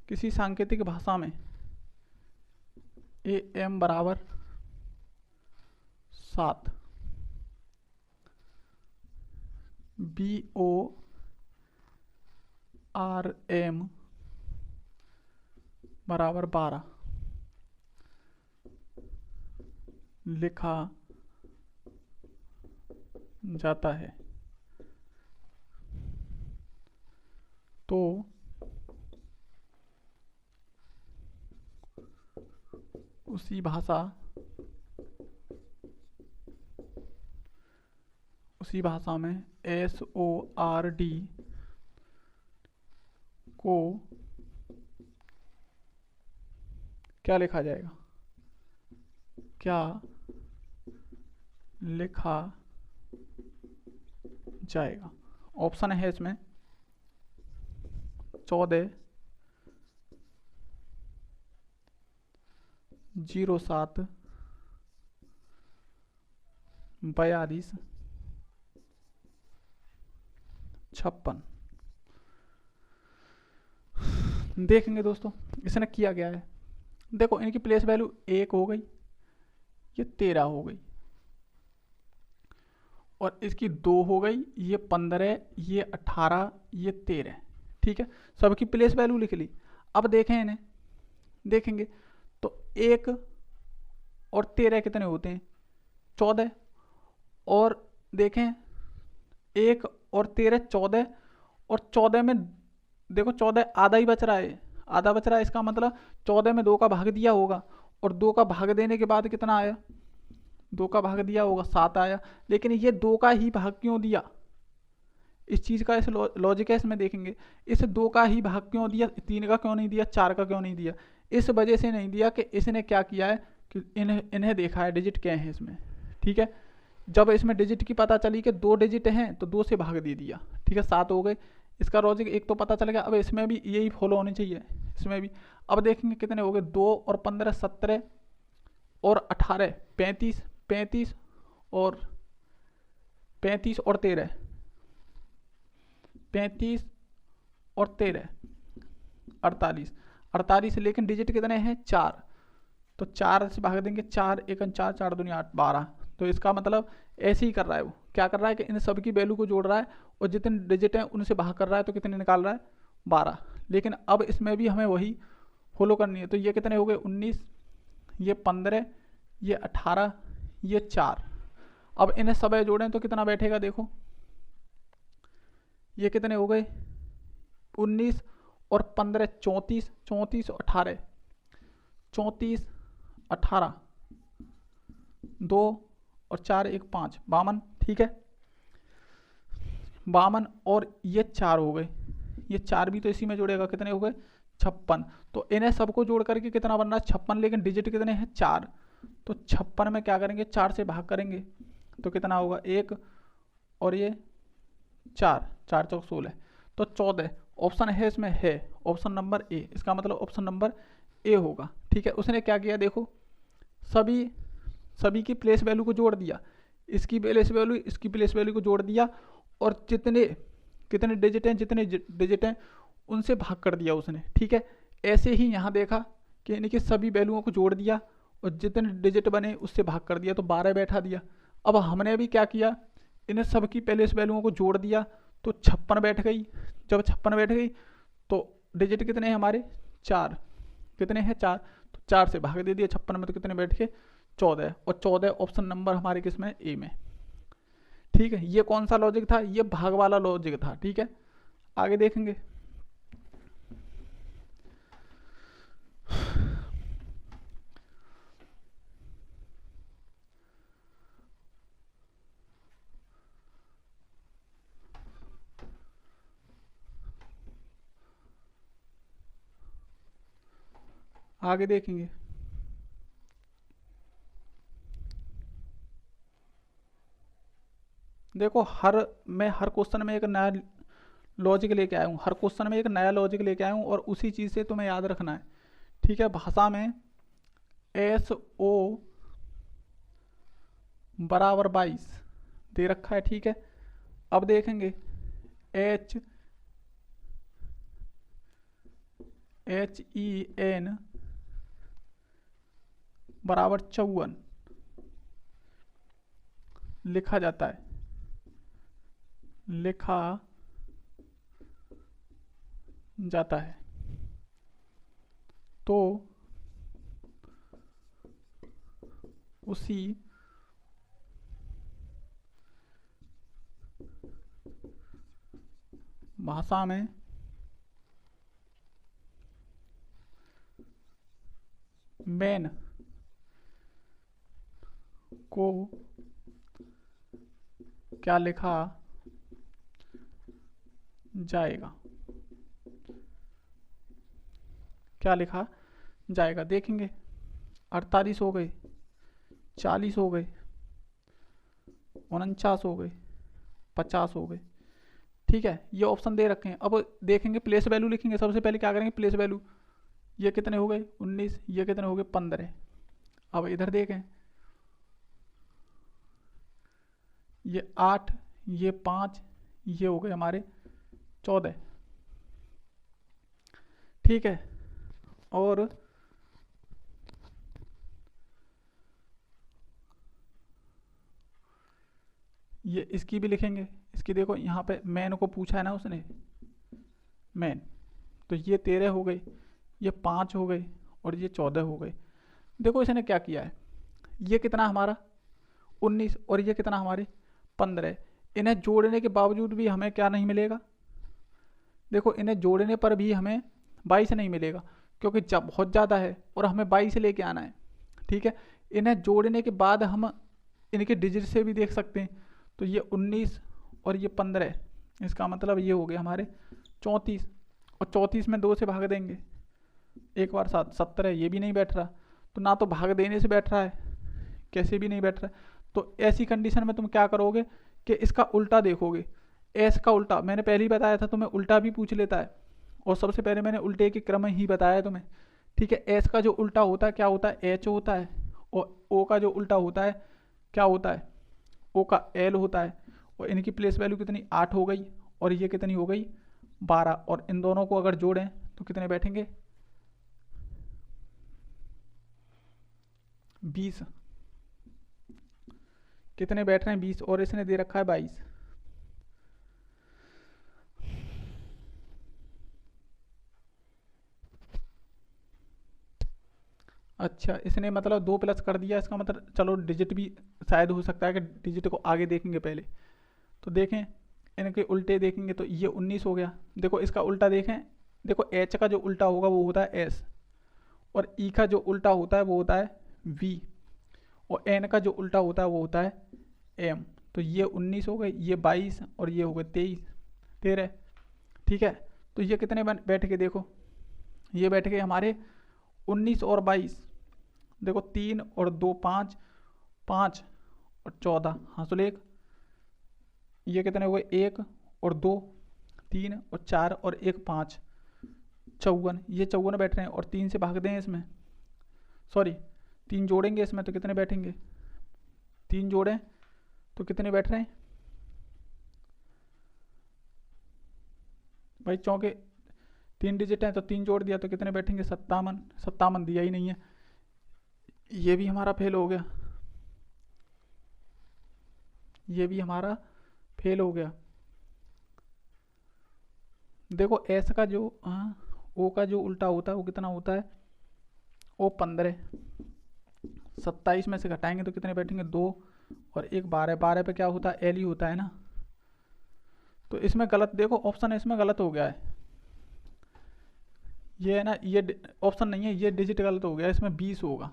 किसी सांकेतिक भाषा में AM बराबर 7, BORM बराबर 12 लिखा जाता है, तो उसी भाषा में SORD को क्या लिखा जाएगा, क्या लिखा जाएगा? ऑप्शन है इसमें 14, 07, 42, 56। देखेंगे दोस्तों इसने किया गया है, देखो इनकी प्लेस वैल्यू 1 हो गई, ये 13 हो गई, और इसकी 2 हो गई, ये 15, ये 18, ये 13। ठीक है, सबकी प्लेस वैल्यू लिख ली। अब देखें इन्हें, देखेंगे तो 1 और 13 कितने होते हैं? 14। और देखें 1 और 13 14, और 14 में देखो 14 आधा ही बच रहा है, आधा बच रहा है, इसका मतलब 14 में 2 का भाग दिया होगा, और 2 का भाग देने के बाद कितना आया? 2 का भाग दिया होगा, 7 आया। लेकिन ये 2 का ही भाग क्यों दिया? इस चीज़ का इस लॉजिक है इसमें, देखेंगे इस 2 का ही भाग क्यों दिया, 3 का क्यों नहीं दिया, 4 का क्यों नहीं दिया? इस वजह से नहीं दिया कि इसने क्या किया है कि इन्हें देखा है डिजिट क्या है इसमें। ठीक है, जब इसमें डिजिट की पता चली कि 2 डिजिट हैं तो 2 से भाग दे दिया। ठीक है, 7 हो गए, इसका लॉजिक एक तो पता चल गया। अब इसमें भी यही फॉलो होनी चाहिए, इसमें भी। अब देखेंगे कितने हो गए, 2 और 15 17, और 18 35, 35 और 35 और 13, 35 और 13 48, 48। लेकिन डिजिट कितने हैं? 4, तो 4 से भाग देंगे, 4 1 4, 4 दूनी 8 12। तो इसका मतलब ऐसे ही कर रहा है, वो क्या कर रहा है कि इन सब की वैल्यू को जोड़ रहा है, और जितने डिजिट हैं उनसे भाग कर रहा है, तो कितने निकाल रहा है? 12। लेकिन अब इसमें भी हमें वही फॉलो करनी है। तो ये कितने हो गए? 19, ये 15, ये 18, ये 4। अब इन्हें सब जोड़ें तो कितना बैठेगा? देखो ये कितने हो गए? 19 और 15 34, 34 और 18 34, 18, 2 और 4 1 5 52। ठीक है, 52, और ये 4 हो गए, ये 4 भी तो इसी में जुड़ेगा, कितने हो गए? 56। तो इन्हें सबको जोड़ करके कितना बन रहा है? 56। लेकिन डिजिट कितने हैं? 4। तो 56 में क्या करेंगे? 4 से भाग करेंगे तो कितना होगा? 1, और ये 4, 4 चौक 16, तो 14। ऑप्शन है इसमें, है ऑप्शन नंबर ए, इसका मतलब ऑप्शन नंबर ए होगा। ठीक है, उसने क्या किया देखो, सभी सभी की प्लेस वैल्यू को जोड़ दिया, इसकी प्लेस वैल्यू इसकी प्लेस वैल्यू को जोड़ दिया, और जितने कितने डिजिट हैं, जितने डिजिट हैं उनसे भाग कर दिया उसने। ठीक है, ऐसे ही यहाँ देखा कि इनकी सभी वैल्यूओं को जोड़ दिया और जितने डिजिट बने उससे भाग कर दिया, तो 12 बैठा दिया। अब हमने अभी क्या किया, इन्हें सबकी प्लेस वैल्यूओं को जोड़ दिया तो 56 बैठ गई। जब 56 बैठ गई तो डिजिट कितने हैं हमारे, 4। कितने हैं, 4। तो 4 से भाग दे दिया 56 में, तो कितने बैठ के 14। और 14 ऑप्शन नंबर हमारे किस में, ए में। ठीक है, ये कौन सा लॉजिक था, ये भाग वाला लॉजिक था। ठीक है, आगे देखेंगे। आगे देखेंगे। देखो मैं हर क्वेश्चन में एक नया लॉजिक लेके आया हूँ, हर क्वेश्चन में एक नया लॉजिक लेके आया हूँ, और उसी चीज़ से तुम्हें याद रखना है। ठीक है, भाषा में SO बराबर 22 दे रखा है। ठीक है, अब देखेंगे HEN बराबर 54 लिखा जाता है, लिखा जाता है। तो उसी भाषा में मैन को क्या लिखा जाएगा, क्या लिखा जाएगा। देखेंगे 48 हो गए, 40 हो गए, 49 हो गए, 50 हो गए। ठीक है, ये ऑप्शन दे रखे हैं। अब देखेंगे प्लेस वैल्यू लिखेंगे। सबसे पहले क्या करेंगे, प्लेस वैल्यू। ये कितने हो गए 19, ये कितने हो गए 15। अब इधर देखें, ये 8, ये 5, ये हो गए हमारे 14। ठीक है, और ये इसकी भी लिखेंगे। इसकी देखो यहाँ पे मैन को पूछा है ना उसने, मैन, तो ये 13 हो गई, ये 5 हो गई, और ये 14 हो गई। देखो इसने क्या किया है, ये कितना हमारा 19 और ये कितना हमारे 15। इन्हें जोड़ने के बावजूद भी हमें क्या नहीं मिलेगा, देखो इन्हें जोड़ने पर भी हमें 22 नहीं मिलेगा, क्योंकि जब बहुत ज़्यादा है और हमें 22 लेके आना है। ठीक है, इन्हें जोड़ने के बाद हम इनके डिजिट से भी देख सकते हैं। तो ये 19 और ये 15, इसका मतलब ये हो गया हमारे 34, और 34 में 2 से भाग देंगे एक बार, 17। ये भी नहीं बैठ रहा, तो ना तो भाग देने से बैठ रहा है, कैसे भी नहीं बैठ रहा है। तो ऐसी कंडीशन में तुम क्या करोगे कि इसका उल्टा देखोगे। एस का उल्टा मैंने पहले ही बताया था, तुम्हें उल्टा भी पूछ लेता है, और सबसे पहले मैंने उल्टे के क्रम ही बताया तुम्हें। ठीक है, एस का जो उल्टा होता है क्या होता है, एच होता है, और ओ का जो उल्टा होता है क्या होता है, ओ का एल होता है। और इनकी प्लेस वैल्यू कितनी 8 हो गई, और ये कितनी हो गई 12, और इन दोनों को अगर जोड़ें तो कितने बैठेंगे 20। कितने बैठ रहे हैं 20, और इसने दे रखा है 22। अच्छा, इसने मतलब 2 प्लस कर दिया, इसका मतलब चलो डिजिट भी शायद हो सकता है कि डिजिट को आगे देखेंगे पहले। तो देखें इनके उल्टे देखेंगे, तो ये 19 हो गया। देखो इसका उल्टा देखें, देखो एच का जो उल्टा होगा वो होता है एस, और ई का जो उल्टा होता है वो होता है वी, और एन का जो उल्टा होता है वो होता है एम। तो ये 19 हो गए, ये 22, और ये हो गए 13। ठीक है, तो ये कितने बैठ के देखो, ये बैठ गए हमारे 19 और 22। देखो 3 और 2 5, 5 और 14 हासिल 1। ये कितने हुए 1 और 2 3 और 4 और 1 5, 54। ये 54 बैठ रहे हैं, और 3 से भाग दें इसमें, सॉरी 3 जोड़ेंगे इसमें तो कितने बैठेंगे 3 जोड़ें तो कितने बैठ रहे हैं भाई? चौके 3 डिजिट हैं तो 3 जोड़ दिया तो कितने बैठेंगे? 57। 57 दिया ही नहीं है, ये भी हमारा फेल हो गया, ये भी हमारा फेल हो गया। देखो एस का जो ओ का जो उल्टा होता है वो कितना होता है? ओ 15। 27 में से घटाएंगे तो कितने बैठेंगे? 2 और 1 12। 12 पे क्या होता है? एल ही होता है ना। तो इसमें गलत, देखो ऑप्शन इसमें गलत हो गया है, ये है ना, ये ऑप्शन नहीं है, ये डिजिट गलत हो गया। इसमें 20 होगा।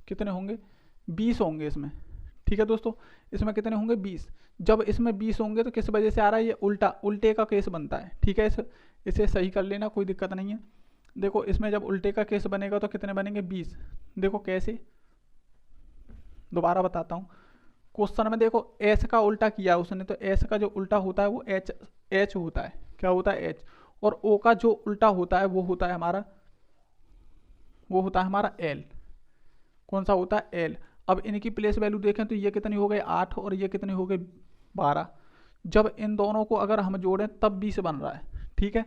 कितने होंगे? 20 होंगे इसमें। ठीक है दोस्तों, इसमें कितने होंगे? 20। जब इसमें 20 होंगे तो किस वजह से आ रहा है? ये उल्टे का केस बनता है। ठीक है, इसे सही कर लेना, कोई दिक्कत नहीं है। देखो इसमें जब उल्टे का केस बनेगा तो कितने बनेंगे? 20। देखो कैसे, दोबारा बताता हूँ। क्वेश्चन में देखो एस का उल्टा किया उसने, तो एस का जो उल्टा होता है वो एच होता है। क्या होता है? एच। और ओ का जो उल्टा होता है वो होता है हमारा, वो होता है हमारा एल। कौन सा होता है? एल। अब इनकी प्लेस वैल्यू देखें तो ये कितनी हो गई? 8 और ये कितनी हो गई? 12। जब इन दोनों को अगर हम जोड़ें तब 20 बन रहा है। ठीक है,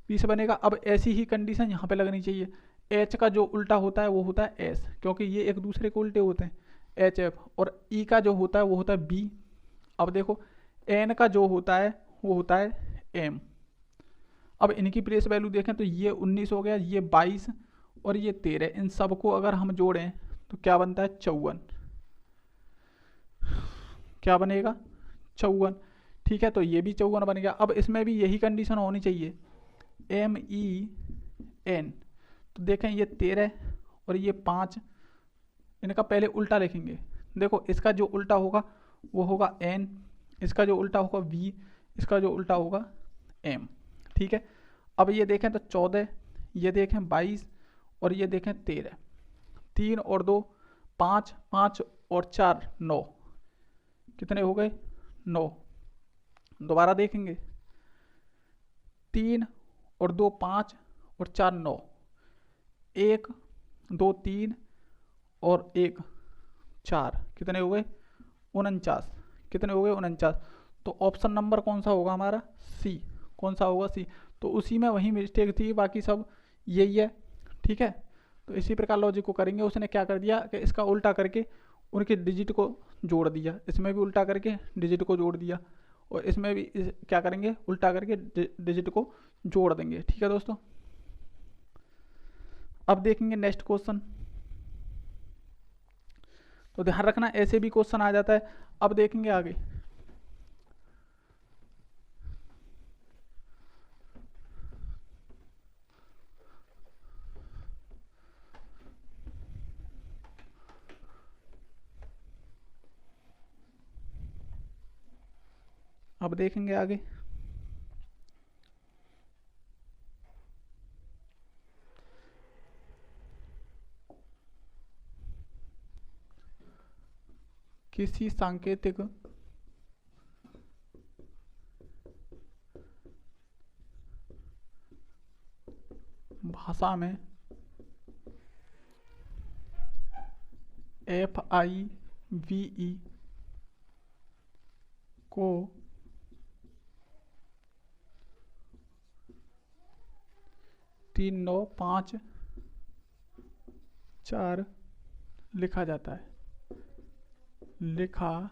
20 बनेगा। अब ऐसी ही कंडीशन यहाँ पे लगनी चाहिए। एच का जो उल्टा होता है वो होता है एस, क्योंकि ये एक दूसरे को उल्टे होते हैं, एच एफ। और ई का जो होता है वो होता है बी। अब देखो एन का जो होता है वो होता है एम। अब इनकी प्लेस वैल्यू देखें तो ये 19 हो गया, ये 22 और ये 13। इन सबको अगर हम जोड़ें तो क्या बनता है? 54। क्या बनेगा? 54। ठीक है, तो ये भी 54 बन गया। अब इसमें भी यही कंडीशन होनी चाहिए, एम ई एन। तो देखें ये 13 और ये 5, इनका पहले उल्टा लिखेंगे। देखो इसका जो उल्टा होगा वो होगा एन, इसका जो उल्टा होगा वी, इसका जो उल्टा होगा एम। ठीक है, अब ये देखें तो 14, ये देखें 22 और ये देखें 13। 3 और 2 5, 5 और 4 9। कितने हो गए? 9। दोबारा देखेंगे, 3 और 2 5 और 4 9। 1 2 3 और 1 4, कितने हो गए? 49। कितने हो गए? 49। तो ऑप्शन नंबर कौन सा होगा हमारा? सी। कौन सा होगा? सी। तो उसी में वही मिस्टेक थी, बाकी सब यही है। ठीक है, तो इसी प्रकार लॉजिक को करेंगे। उसने क्या कर दिया कि इसका उल्टा करके उनके डिजिट को जोड़ दिया, इसमें भी उल्टा करके डिजिट को जोड़ दिया, और इसमें भी क्या करेंगे? उल्टा करके डिजिट को जोड़ देंगे। ठीक है दोस्तों, अब देखेंगे नेक्स्ट क्वेश्चन। तो ध्यान रखना ऐसे भी क्वेश्चन आ जाता है। अब देखेंगे आगे। अब देखेंगे आगे। किसी सांकेतिक भाषा में FIVE को 3954 लिखा जाता है, लिखा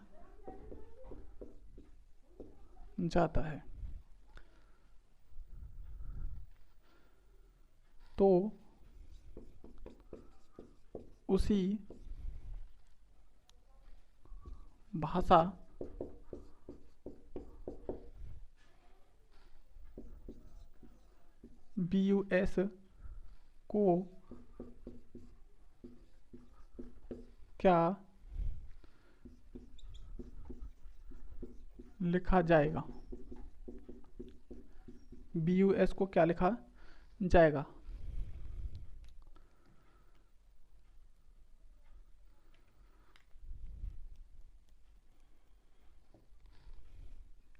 जाता है। तो उसी भाषा BUS को क्या लिखा जाएगा? BUS को क्या लिखा जाएगा?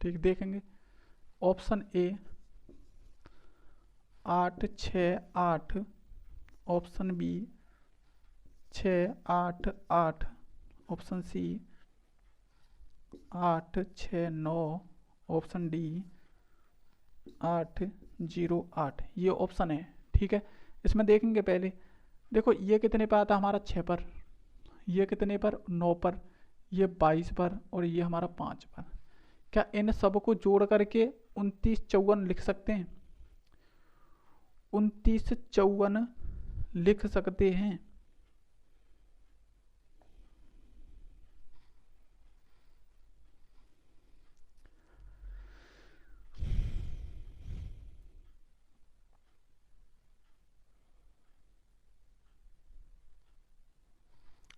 ठीक, देखेंगे। Option A 8 6 8, option B 6 8 8, option C 8 6 9, option D 8 0 8, ये ऑप्शन है। ठीक है, इसमें देखेंगे पहले, देखो ये कितने पर आता है हमारा 6 पर, ये कितने पर 9 पर, ये 22 पर, और ये हमारा 5 पर। क्या इन सब को जोड़ करके 29 54 लिख सकते हैं? 29 54 लिख सकते हैं।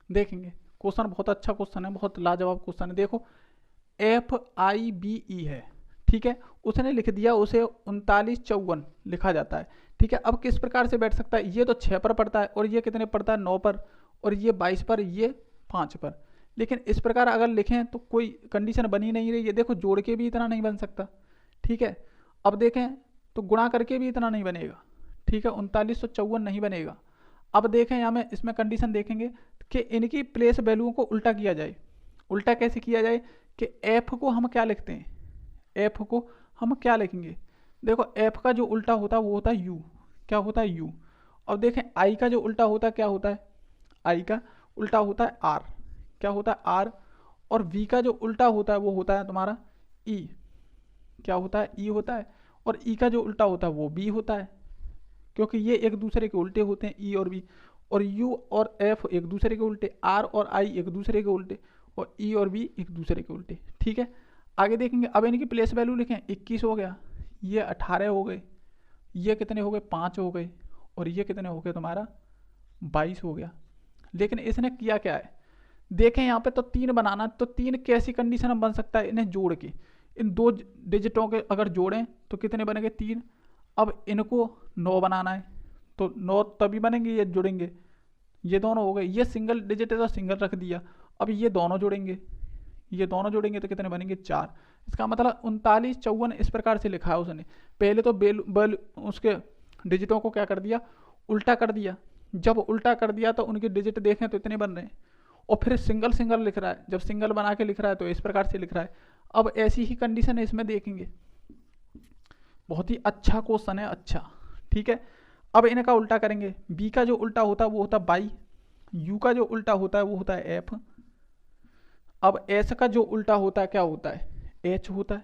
देखेंगे, क्वेश्चन बहुत अच्छा क्वेश्चन है, बहुत लाजवाब क्वेश्चन है। देखो FIBE है, ठीक है, उसने लिख दिया, उसे 39 54 लिखा जाता है। ठीक है, अब किस प्रकार से बैठ सकता है? ये तो 6 पर पड़ता है, और ये कितने पड़ता है? 9 पर, और ये 22 पर, ये 5 पर। लेकिन इस प्रकार अगर लिखें तो कोई कंडीशन बनी नहीं रही है। देखो जोड़ के भी इतना नहीं बन सकता। ठीक है, अब देखें तो गुणा करके भी इतना नहीं बनेगा। ठीक है, 3954 नहीं बनेगा। अब देखें यहाँ में इसमें कंडीशन देखेंगे कि इनकी प्लेस वैल्यूओं को उल्टा किया जाए। उल्टा कैसे किया जाए कि एफ को हम क्या लिखते हैं? एफ को हम क्या लिखेंगे? देखो एफ का जो उल्टा होता है वो होता है यू। क्या होता है? यू। अब देखें आई का जो उल्टा होता है क्या होता है? आई का उल्टा होता है आर। क्या होता है? आर। और वी का जो उल्टा होता है वो होता है तुम्हारा ई। क्या होता है? ई होता है। और ई का जो उल्टा होता है वो बी होता है, क्योंकि ये एक दूसरे के उल्टे होते हैं, ई और बी। और यू और एफ एक दूसरे के उल्टे, आर और आई एक दूसरे के उल्टे, और ई और बी एक दूसरे के उल्टे। ठीक है, आगे देखेंगे। अब इनकी प्लेस वैल्यू लिखें, 21 हो गया, ये 18 हो गए, ये कितने हो गए? 5 हो गए, और ये कितने हो गए तुम्हारा? 22 हो गया। लेकिन इसने किया क्या है? देखें यहाँ पे तो 3 बनाना, तो 3 कैसी कंडीशन में बन सकता है? इन्हें जोड़ के, इन दो डिजिटों के अगर जोड़ें तो कितने बनेंगे? 3। अब इनको 9 बनाना है, तो 9 तभी बनेंगे ये जुड़ेंगे। ये दोनों हो गए, ये सिंगल डिजिट है तो सिंगल रख दिया। अब ये दोनों जुड़ेंगे, ये दोनों जुड़ेंगे तो कितने बनेंगे? 4। इसका मतलब 39 54 इस प्रकार से लिखा है उसने। पहले तो बेल उसके डिजिटों को क्या कर दिया? उल्टा कर दिया। जब उल्टा कर दिया तो उनके डिजिट देखें तो इतने बन रहे हैं, और फिर सिंगल सिंगल लिख रहा है। जब सिंगल बना के लिख रहा है तो इस प्रकार से लिख रहा है। अब ऐसी ही कंडीशन है इसमें, देखेंगे। बहुत ही अच्छा क्वेश्चन है, अच्छा। ठीक है, अब इनका उल्टा करेंगे। बी का जो उल्टा होता है वो होता है बाई, यू का जो उल्टा होता है वो होता है एफ। अब एच का जो उल्टा होता है क्या होता है? एच होता है।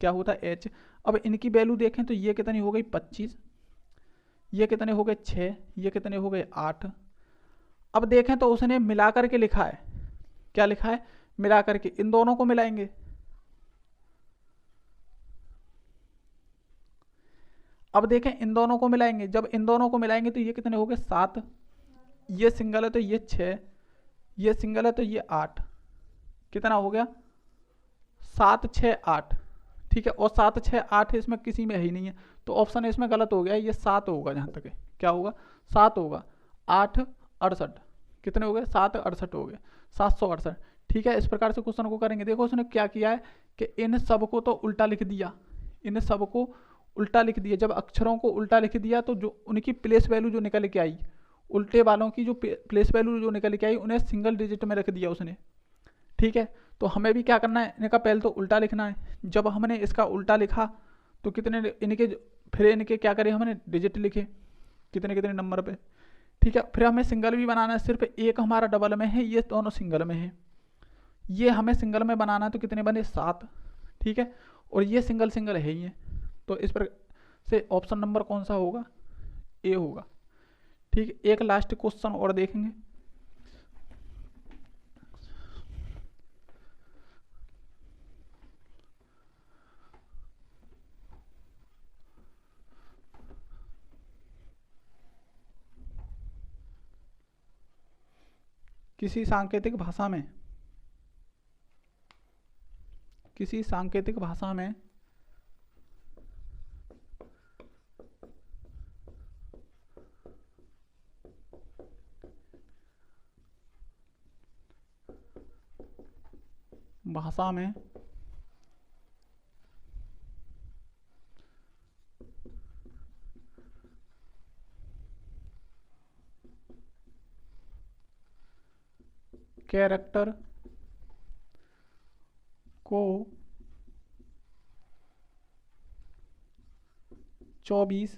क्या होता है? एच। अब इनकी वैल्यू देखें तो ये कितनी हो गई? 25, ये कितने हो गए? 6, ये कितने हो गए? 8। अब देखें तो उसने मिला करके लिखा है। क्या लिखा है? मिला करके। इन दोनों को मिलाएंगे, अब देखें इन दोनों को मिलाएंगे। जब इन दोनों को मिलाएंगे तो ये कितने हो गए? 7। ये सिंगल है तो ये 6, ये सिंगल है तो ये 8। कितना हो गया? 7 6 8। ठीक है, और 7 6 8 इसमें किसी में है ही नहीं है, तो ऑप्शन इसमें गलत हो गया। ये 7 होगा जहाँ तक है। क्या होगा? 7 होगा। 8 68, कितने हो गए? 7 68 हो गए, 768। ठीक है, इस प्रकार से क्वेश्चन को करेंगे। देखो उसने क्या किया है कि इन सब को तो उल्टा लिख दिया, इन सब को उल्टा लिख दिया। जब अक्षरों को उल्टा लिख दिया तो जो उनकी प्लेस वैल्यू जो निकल के आई, उल्टे वालों की जो प्लेस वैल्यू जो निकल के आई, उन्हें सिंगल डिजिट में रख दिया उसने। ठीक है, तो हमें भी क्या करना है? इनका पहले तो उल्टा लिखना है। जब हमने इसका उल्टा लिखा तो कितने इनके, फिर इनके क्या करें? हमने डिजिट लिखे कितने कितने नंबर पे। ठीक है, फिर हमें सिंगल भी बनाना है। सिर्फ एक हमारा डबल में है, ये दोनों सिंगल में है। ये हमें सिंगल में बनाना है तो कितने बने? 7। ठीक है, और ये सिंगल सिंगल है ही है, तो इस पर से ऑप्शन नंबर कौन सा होगा? ए होगा। ठीक है, एक लास्ट क्वेश्चन और देखेंगे। किसी सांकेतिक भाषा में, किसी सांकेतिक भाषा में भाषा में कैरेक्टर को 24,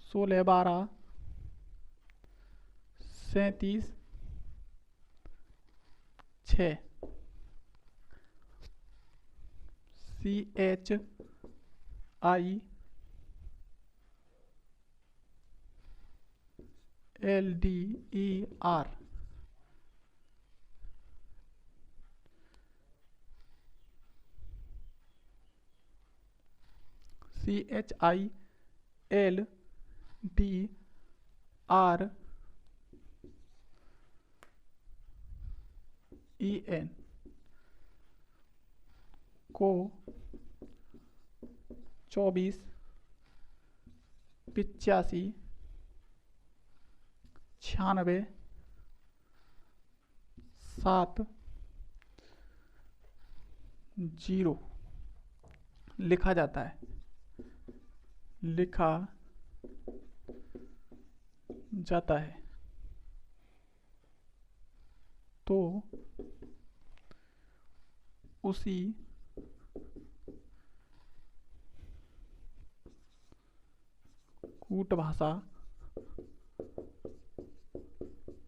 16, 12, 37, 6 CHILDER CHILDREN को 24, 85, 96, 7, 0 लिखा जाता है, लिखा जाता है। तो उसी कूट भाषा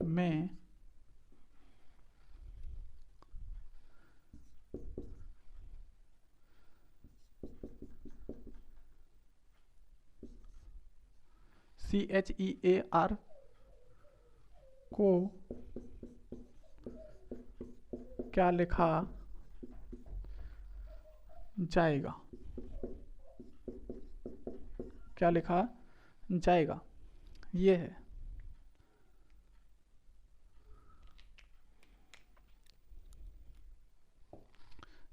में CHEAR को क्या लिखा जाएगा, क्या लिखा जाएगा, ये है।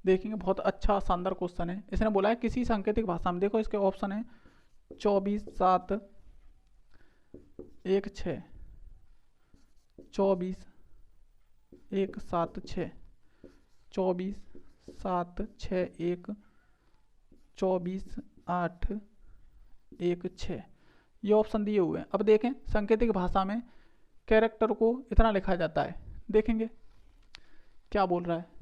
देखेंगे बहुत अच्छा शानदार क्वेश्चन है। इसने बोला है किसी सांकेतिक भाषा में, देखो इसके ऑप्शन है 24, 7, 1, 6, 24, 1, 7, 6, 24, 7, 6, 1, 24, 8, 1, 6 ये ऑप्शन दिए हुए हैं। अब देखें सांकेतिक भाषा में कैरेक्टर को इतना लिखा जाता है, देखेंगे क्या बोल रहा है।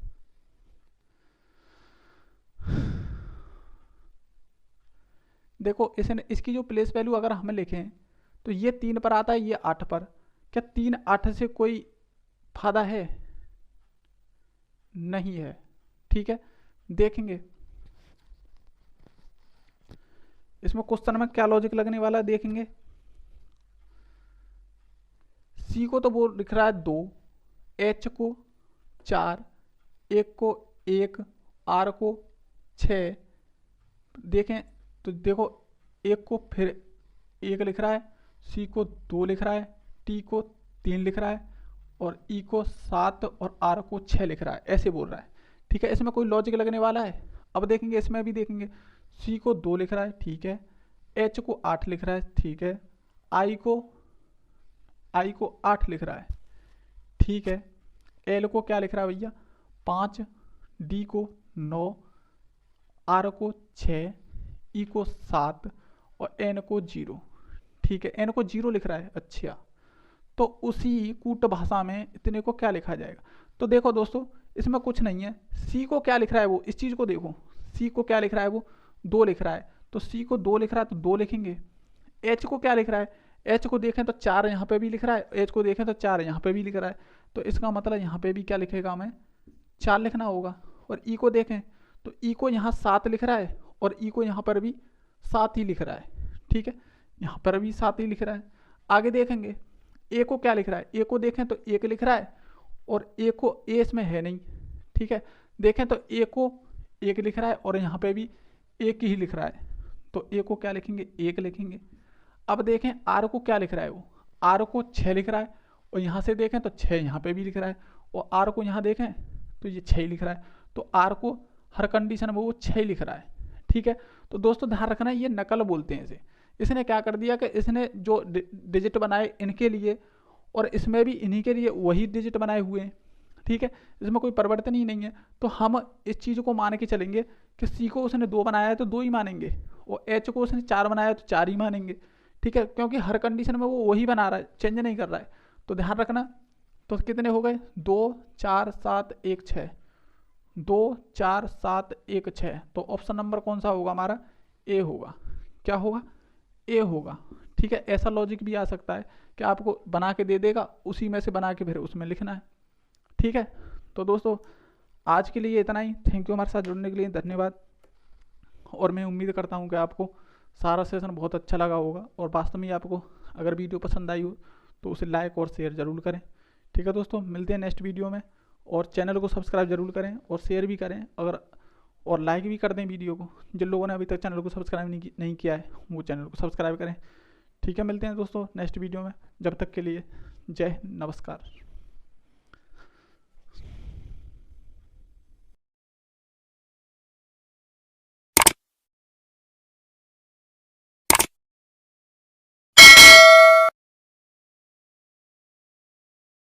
देखो इसने इसकी जो प्लेस वैल्यू अगर हमें लिखें तो ये 3 पर आता है, ये 8 पर। क्या 3 8 से कोई फायदा है? नहीं है। ठीक है, देखेंगे इसमें क्वेश्चन में क्या लॉजिक लगने वाला है, देखेंगे। सी को तो वो लिख रहा है 2, एच को 4, एक को 1, आर को 6। देखें तो देखो एक को फिर 1 लिख रहा है, सी को 2 लिख रहा है, टी को 3 लिख रहा है और ई को 7 और आर को 6 लिख रहा है, ऐसे बोल रहा है। ठीक है, इसमें कोई लॉजिक लगने वाला है। अब देखेंगे इसमें भी देखेंगे, सी को 2 लिख रहा है, ठीक है, एच को 8 लिख रहा है, ठीक है, आई को 8 लिख रहा है, ठीक है, एल को क्या लिख रहा है भैया 5, डी को 9, आर को 6, ई को 7 और एन को 0। ठीक है, एन को 0 लिख रहा है। अच्छा, तो उसी कूट भाषा में इतने को क्या लिखा जाएगा? तो देखो दोस्तों इसमें कुछ नहीं है। सी को क्या लिख रहा है वो, इस चीज़ को देखो, सी को क्या लिख रहा है वो 2 लिख रहा है, तो सी को 2 लिख रहा है तो 2 लिखेंगे। एच को क्या लिख रहा है, एच को देखें तो 4 यहाँ पे भी लिख रहा है, एच को देखें तो 4 यहाँ पे भी लिख रहा है, तो इसका मतलब यहाँ पे भी क्या लिखेगा, हमें 4 लिखना होगा। और ई को देखें तो ई को यहाँ 7 लिख रहा है और ई को यहाँ पर भी 7 ही लिख रहा है। ठीक है, यहाँ पर भी 7 ही लिख रहा है। आगे देखेंगे ए को क्या लिख रहा है, ए को देखें तो 1 लिख रहा है और ए को ए इसमें है नहीं। ठीक है, देखें तो ए को 1 लिख रहा है और यहाँ पे भी 1 ही लिख रहा है, तो ए को क्या लिखेंगे 1 लिखेंगे। अब देखें आर को क्या लिख रहा है, वो आर को 6 लिख रहा है और यहाँ से देखें तो 6 यहाँ पे भी लिख रहा है और आर को यहाँ देखें तो ये 6 लिख रहा है, तो आर को हर कंडीशन में वो 6 लिख रहा है। ठीक है, तो दोस्तों ध्यान रखना ये नकल बोलते हैं इसे। इसने क्या कर दिया कि इसने जो डिजिट बनाए इनके लिए और इसमें भी इन्हीं के लिए वही डिजिट बनाए हुए हैं। ठीक है, इसमें कोई परिवर्तन ही नहीं है, तो हम इस चीज़ को मान के चलेंगे कि सी को उसने 2 बनाया है तो 2 ही मानेंगे और एच को उसने 4 बनाया है तो 4 ही मानेंगे। ठीक है, क्योंकि हर कंडीशन में वो वही बना रहा है, चेंज नहीं कर रहा है। तो ध्यान रखना, तो तो कितने हो गए? 2 4 7 1 6, 2 4 7 1 6। तो ऑप्शन नंबर कौन सा होगा हमारा? ए होगा। क्या होगा? ए होगा। ठीक है, ऐसा लॉजिक भी आ सकता है कि आपको बना के दे देगा, उसी में से बना के फिर उसमें लिखना है। ठीक है, तो दोस्तों आज के लिए इतना ही। थैंक यू हमारे साथ जुड़ने के लिए, धन्यवाद। और मैं उम्मीद करता हूँ कि आपको सारा सेशन बहुत अच्छा लगा होगा, और वास्तव में आपको अगर वीडियो पसंद आई हो तो उसे लाइक और शेयर ज़रूर करें। ठीक है दोस्तों, मिलते हैं नेक्स्ट वीडियो में। और चैनल को सब्सक्राइब जरूर करें और शेयर भी करें, अगर और लाइक भी कर दें वीडियो को। जिन लोगों ने अभी तक चैनल को सब्सक्राइब नहीं किया है वो चैनल को सब्सक्राइब करें। ठीक है, मिलते हैं दोस्तों नेक्स्ट वीडियो में। जब तक के लिए जय हिंद, नमस्कार।